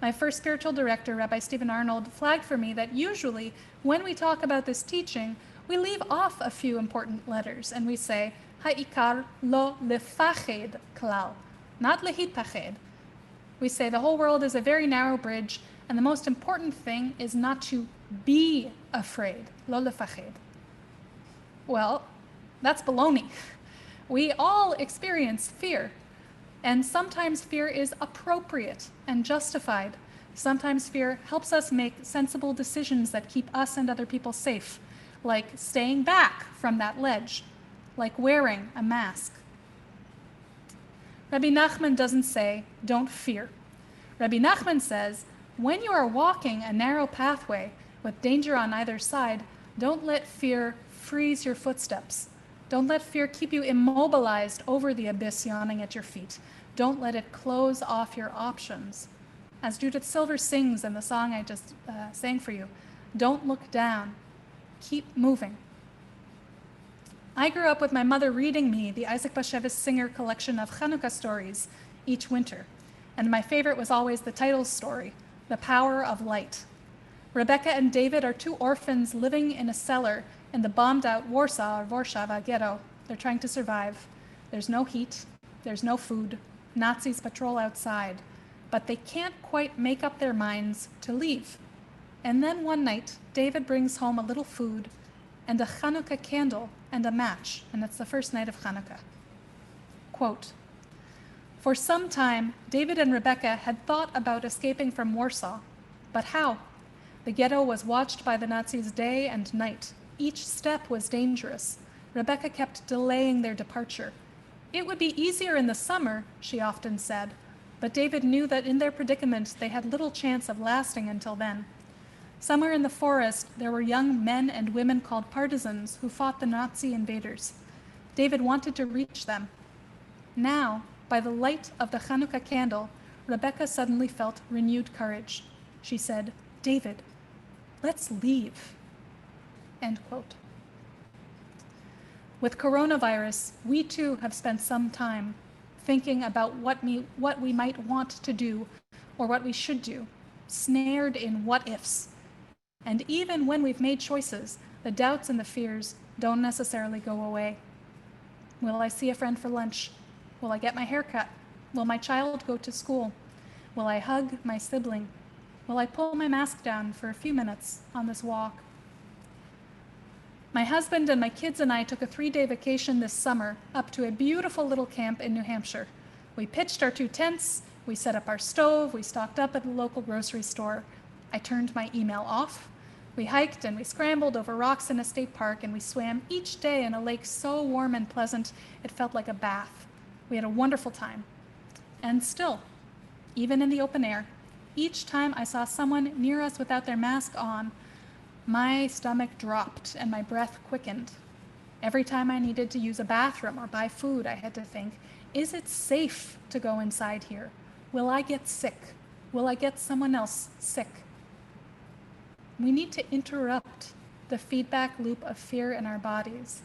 My first spiritual director, Rabbi Stephen Arnold, flagged for me that usually when we talk about this teaching, we leave off a few important letters and we say, ha'ikar lo lefached klal, not lehitpached. We say the whole world is a very narrow bridge, and the most important thing is not to be afraid. Lo lefached. Well, that's baloney. We all experience fear, and sometimes fear is appropriate and justified. Sometimes fear helps us make sensible decisions that keep us and other people safe, like staying back from that ledge, like wearing a mask. Rabbi Nachman doesn't say, don't fear. Rabbi Nachman says, when you are walking a narrow pathway with danger on either side, don't let fear freeze your footsteps. Don't let fear keep you immobilized over the abyss yawning at your feet. Don't let it close off your options. As Judith Silver sings in the song I just sang for you, don't look down. Keep moving. I grew up with my mother reading me the Isaac Bashevis Singer collection of Chanukah stories each winter, and my favorite was always the title story, The Power of Light. Rebecca and David are two orphans living in a cellar in the bombed-out Warsaw or Warszawa ghetto. They're trying to survive. There's no heat. There's no food. Nazis patrol outside. But they can't quite make up their minds to leave. And then one night, David brings home a little food and a Hanukkah candle and a match, and it's the first night of Hanukkah. Quote, for some time, David and Rebecca had thought about escaping from Warsaw, but how? The ghetto was watched by the Nazis day and night. Each step was dangerous. Rebecca kept delaying their departure. It would be easier in the summer, she often said, but David knew that in their predicament they had little chance of lasting until then. Somewhere in the forest, there were young men and women called partisans who fought the Nazi invaders. David wanted to reach them. Now, by the light of the Hanukkah candle, Rebecca suddenly felt renewed courage. She said, David, let's leave. End quote. With coronavirus, we too have spent some time thinking about what we might want to do or what we should do, snared in what ifs. And even when we've made choices, the doubts and the fears don't necessarily go away. Will I see a friend for lunch? Will I get my hair cut? Will my child go to school? Will I hug my sibling? Will I pull my mask down for a few minutes on this walk? My husband and my kids and I took a 3-day vacation this summer up to a beautiful little camp in New Hampshire. We pitched our 2 tents, we set up our stove, we stocked up at the local grocery store. I turned my email off. We hiked and we scrambled over rocks in a state park, and we swam each day in a lake so warm and pleasant it felt like a bath. We had a wonderful time. And still, even in the open air, each time I saw someone near us without their mask on, my stomach dropped and my breath quickened. Every time I needed to use a bathroom or buy food, I had to think, is it safe to go inside here? Will I get sick? Will I get someone else sick? We need to interrupt the feedback loop of fear in our bodies.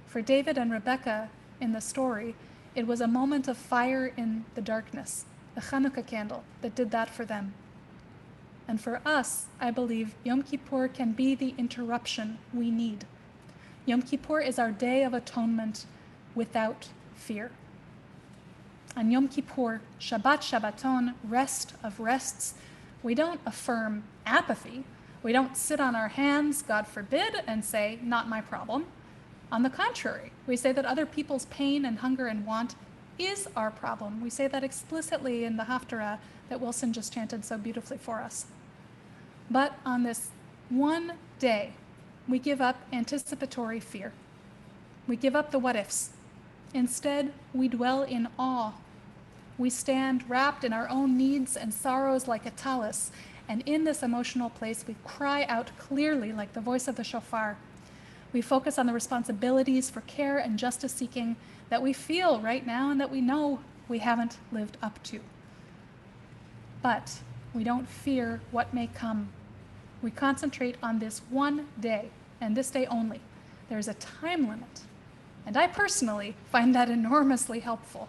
For David and Rebecca in the story, it was a moment of fire in the darkness, the Hanukkah candle, that did that for them. And for us, I believe Yom Kippur can be the interruption we need. Yom Kippur is our day of atonement without fear. On Yom Kippur, Shabbat Shabbaton, rest of rests, we don't affirm apathy. We don't sit on our hands, God forbid, and say, not my problem. On the contrary, we say that other people's pain and hunger and want is our problem. We say that explicitly in the Haftarah that Wilson just chanted so beautifully for us. But on this one day, we give up anticipatory fear. We give up the what-ifs. Instead, we dwell in awe. We stand wrapped in our own needs and sorrows like a talus, and in this emotional place, we cry out clearly like the voice of the shofar. We focus on the responsibilities for care and justice seeking that we feel right now and that we know we haven't lived up to. But we don't fear what may come. We concentrate on this one day, and this day only. There's a time limit, and I personally find that enormously helpful.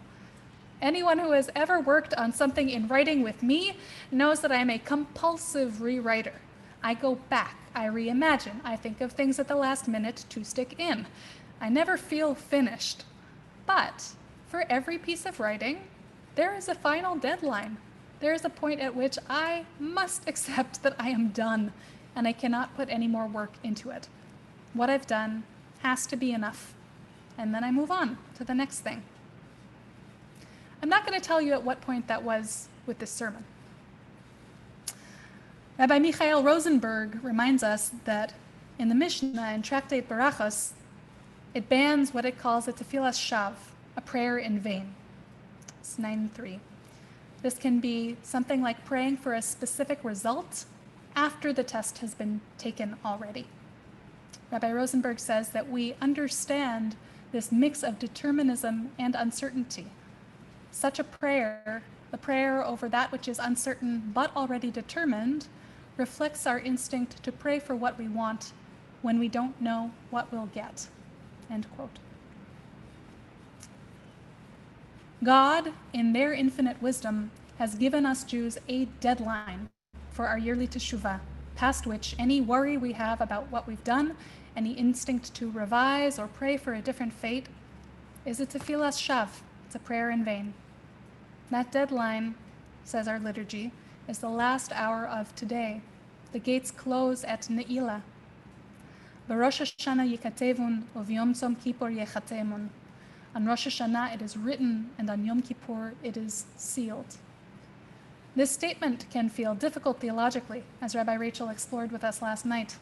Anyone who has ever worked on something in writing with me knows that I am a compulsive rewriter. I go back, I reimagine, I think of things at the last minute to stick in. I never feel finished. But for every piece of writing, there is a final deadline. there is a point at which I must accept that I am done and I cannot put any more work into it. What I've done has to be enough. And then I move on to the next thing. I'm not going to tell you at what point that was with this sermon. Rabbi Michael Rosenberg reminds us that in the Mishnah in Tractate Barachos, it bans what it calls a tefillas shav, a prayer in vain. It's 9.3. This can be something like praying for a specific result after the test has been taken already. Rabbi Rosenberg says that we understand this mix of determinism and uncertainty. Such a prayer, the prayer over that which is uncertain but already determined, reflects our instinct to pray for what we want when we don't know what we'll get. End quote. God, in their infinite wisdom, has given us Jews a deadline for our yearly teshuvah, past which any worry we have about what we've done, any instinct to revise or pray for a different fate, is a tefillas shav, it's a prayer in vain. That deadline, says our liturgy, is the last hour of today. The gates close at Ne'ilah. B'Rosh Hashanah yikatevun, u'v'Yom Tzom Kippur yechatemun. On Rosh Hashanah it is written, and on Yom Kippur it is sealed. This statement can feel difficult theologically, as Rabbi Rachel explored with us last night.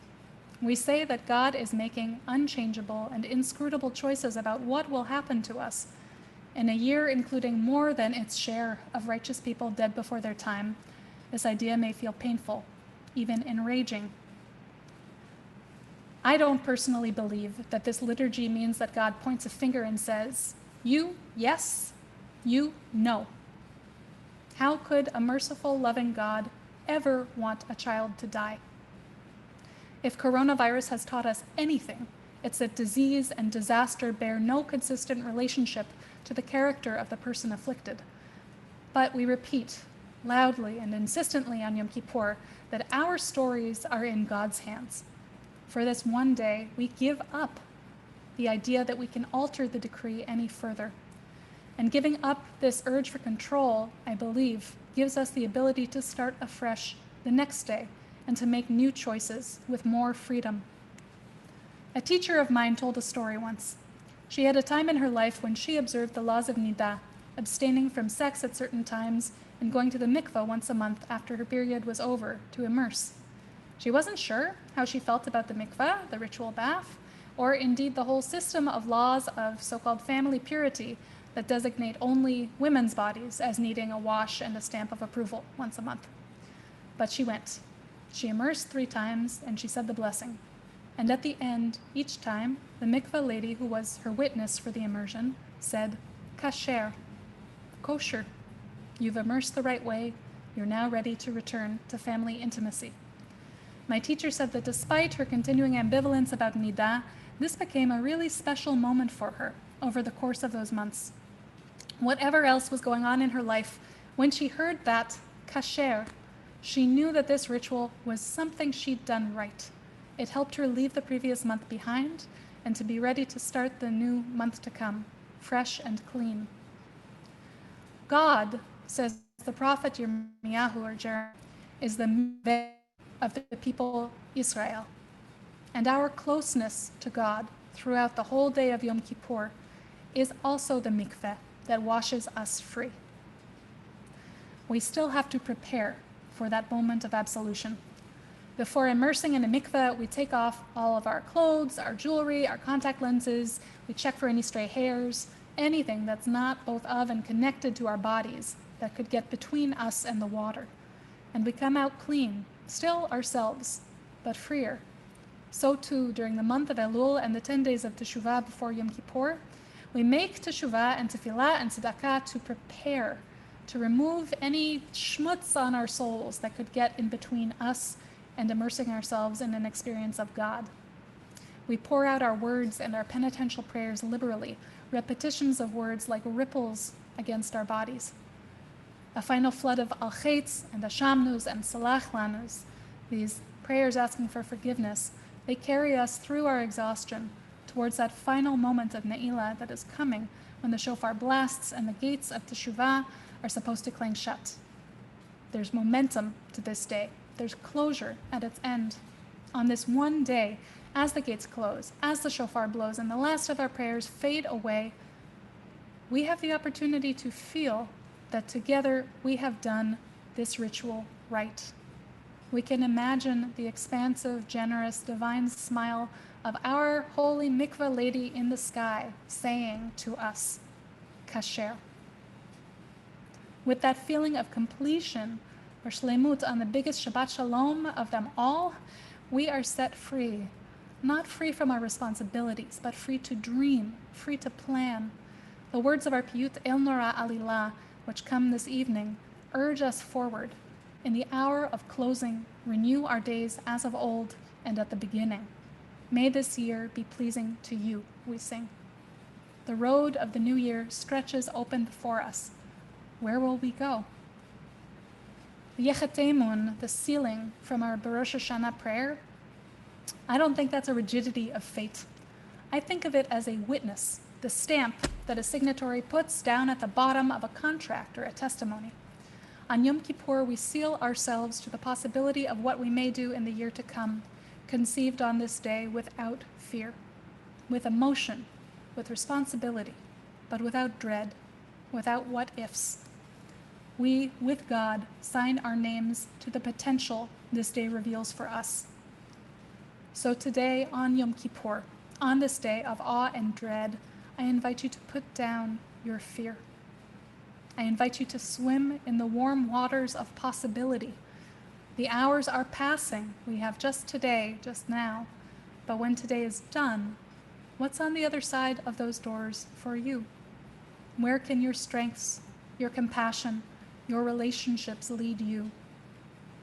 We say that God is making unchangeable and inscrutable choices about what will happen to us. In a year including more than its share of righteous people dead before their time, this idea may feel painful, even enraging. I don't personally believe that this liturgy means that God points a finger and says, you, yes, you, no. How could a merciful, loving God ever want a child to die? If coronavirus has taught us anything, it's that disease and disaster bear no consistent relationship to the character of the person afflicted. But we repeat loudly and insistently on Yom Kippur that our stories are in God's hands. For this one day, we give up the idea that we can alter the decree any further. And giving up this urge for control, I believe, gives us the ability to start afresh the next day and to make new choices with more freedom. A teacher of mine told a story once. She had a time in her life when she observed the laws of Nida, abstaining from sex at certain times and going to the mikveh once a month after her period was over to immerse. She wasn't sure how she felt about the mikveh, the ritual bath, or indeed the whole system of laws of so-called family purity that designate only women's bodies as needing a wash and a stamp of approval once a month. But she went. She immersed 3 times and she said the blessing. And at the end, each time, the mikveh lady who was her witness for the immersion said, kasher, kosher. You've immersed the right way. You're now ready to return to family intimacy. My teacher said that despite her continuing ambivalence about Nida, this became a really special moment for her over the course of those months. Whatever else was going on in her life, when she heard that kasher, she knew that this ritual was something she'd done right. It helped her leave the previous month behind and to be ready to start the new month to come, fresh and clean. God, says the prophet Yirmiyahu or Jeremiah, is the mikveh of the people Israel. And our closeness to God throughout the whole day of Yom Kippur is also the mikveh that washes us free. We still have to prepare for that moment of absolution. Before immersing in a mikveh, we take off all of our clothes, our jewelry, our contact lenses. We check for any stray hairs, anything that's not both of and connected to our bodies that could get between us and the water. And we come out clean, still ourselves, but freer. So too, during the month of Elul and the 10 days of Teshuvah before Yom Kippur, we make Teshuvah and Tefillah and Tzedakah to prepare, to remove any schmutz on our souls that could get in between us and immersing ourselves in an experience of God. We pour out our words and our penitential prayers liberally, repetitions of words like ripples against our bodies. A final flood of al-chetz and ashamnus and salach lanus, these prayers asking for forgiveness, they carry us through our exhaustion towards that final moment of Ne'ilah that is coming when the shofar blasts and the gates of Teshuvah are supposed to clang shut. There's momentum to this day. There's closure at its end. On this one day, as the gates close, as the shofar blows, and the last of our prayers fade away, we have the opportunity to feel that together we have done this ritual right. We can imagine the expansive, generous, divine smile of our holy mikveh lady in the sky saying to us, kasher. With that feeling of completion or shlemut on the biggest Shabbat Shalom of them all, we are set free, not free from our responsibilities, but free to dream, free to plan. The words of our piyut El Nora Alila, which come this evening, urge us forward. In the hour of closing, renew our days as of old and at the beginning. May this year be pleasing to you, we sing. The road of the new year stretches open before us. Where will we go? The Yechetemun, the sealing from our Barosh Hashanah prayer, I don't think that's a rigidity of fate. I think of it as a witness, the stamp that a signatory puts down at the bottom of a contract or a testimony. On Yom Kippur, we seal ourselves to the possibility of what we may do in the year to come, conceived on this day without fear, with emotion, with responsibility, but without dread, without what-ifs. We, with God, sign our names to the potential this day reveals for us. So today, on Yom Kippur, on this day of awe and dread, I invite you to put down your fear. I invite you to swim in the warm waters of possibility. The hours are passing. We have just today, just now. But when today is done, what's on the other side of those doors for you? Where can your strengths, your compassion, your relationships lead you?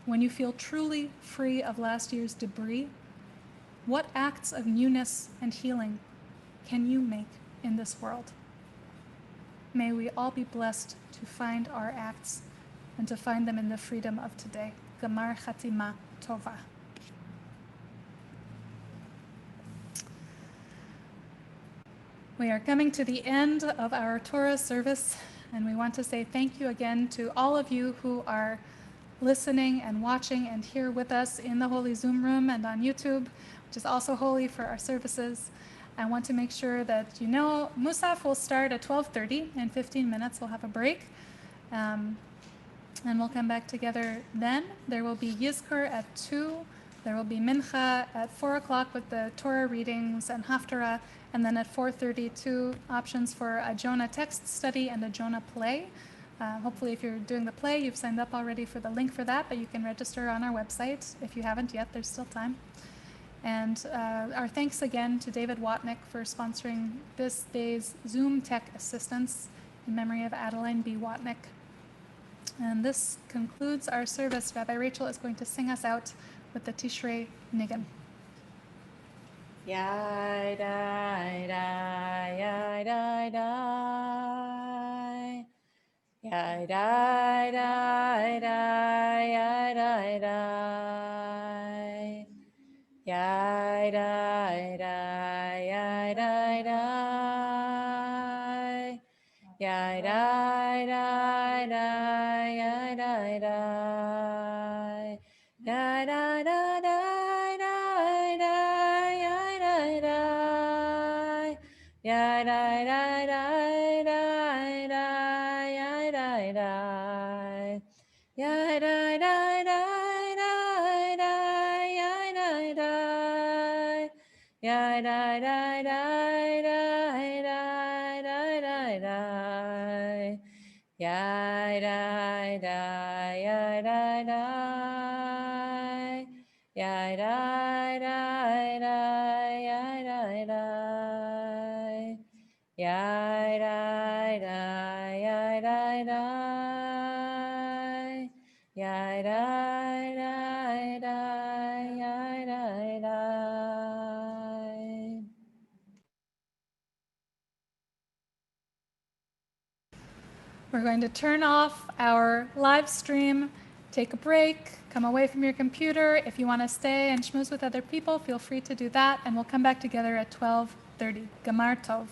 When you feel truly free of last year's debris, what acts of newness and healing can you make in this world? May we all be blessed to find our acts and to find them in the freedom of today. Gamar Chatima Tova. We are coming to the end of our Torah service, and we want to say thank you again to all of you who are listening and watching and here with us in the Holy Zoom room and on YouTube, which is also holy for our services. I want to make sure that you know Musaf will start at 12:30. In 15 minutes, we'll have a break. And we'll come back together then. There will be Yizkor at 2. There will be Mincha at 4 o'clock with the Torah readings and Haftarah. And then at 4:30, 2 options for a Jonah text study and a Jonah play. Hopefully, if you're doing the play, you've signed up already for the link for that, but you can register on our website. If you haven't yet, there's still time. And our thanks again to David Watnick for sponsoring this day's Zoom Tech Assistance in memory of Adeline B. Watnick. And this concludes our service. Rabbi Rachel is going to sing us out with the Tishrei Nigun. Yai dai dai yai dai dai yai dai dai dai yai dai dai yai dai dai yai dai dai yai dai dai dai yai dai dai yai dai dai dai dai dai yai dai dai yai dai dai dai dai dai yai dai dai yai dai dai dai dai dai yai dai dai yai dai dai dai dai dai dai dai dai yai dai dai yai dai dai yai dai dai dai yai dai dai yai dai dai yai dai dai yai dai dai dai yai dai dai. We're going to turn off our live stream, take a break, come away from your computer. If you want to stay and schmooze with other people, feel free to do that, and we'll come back together at 12:30. Gamar Tov.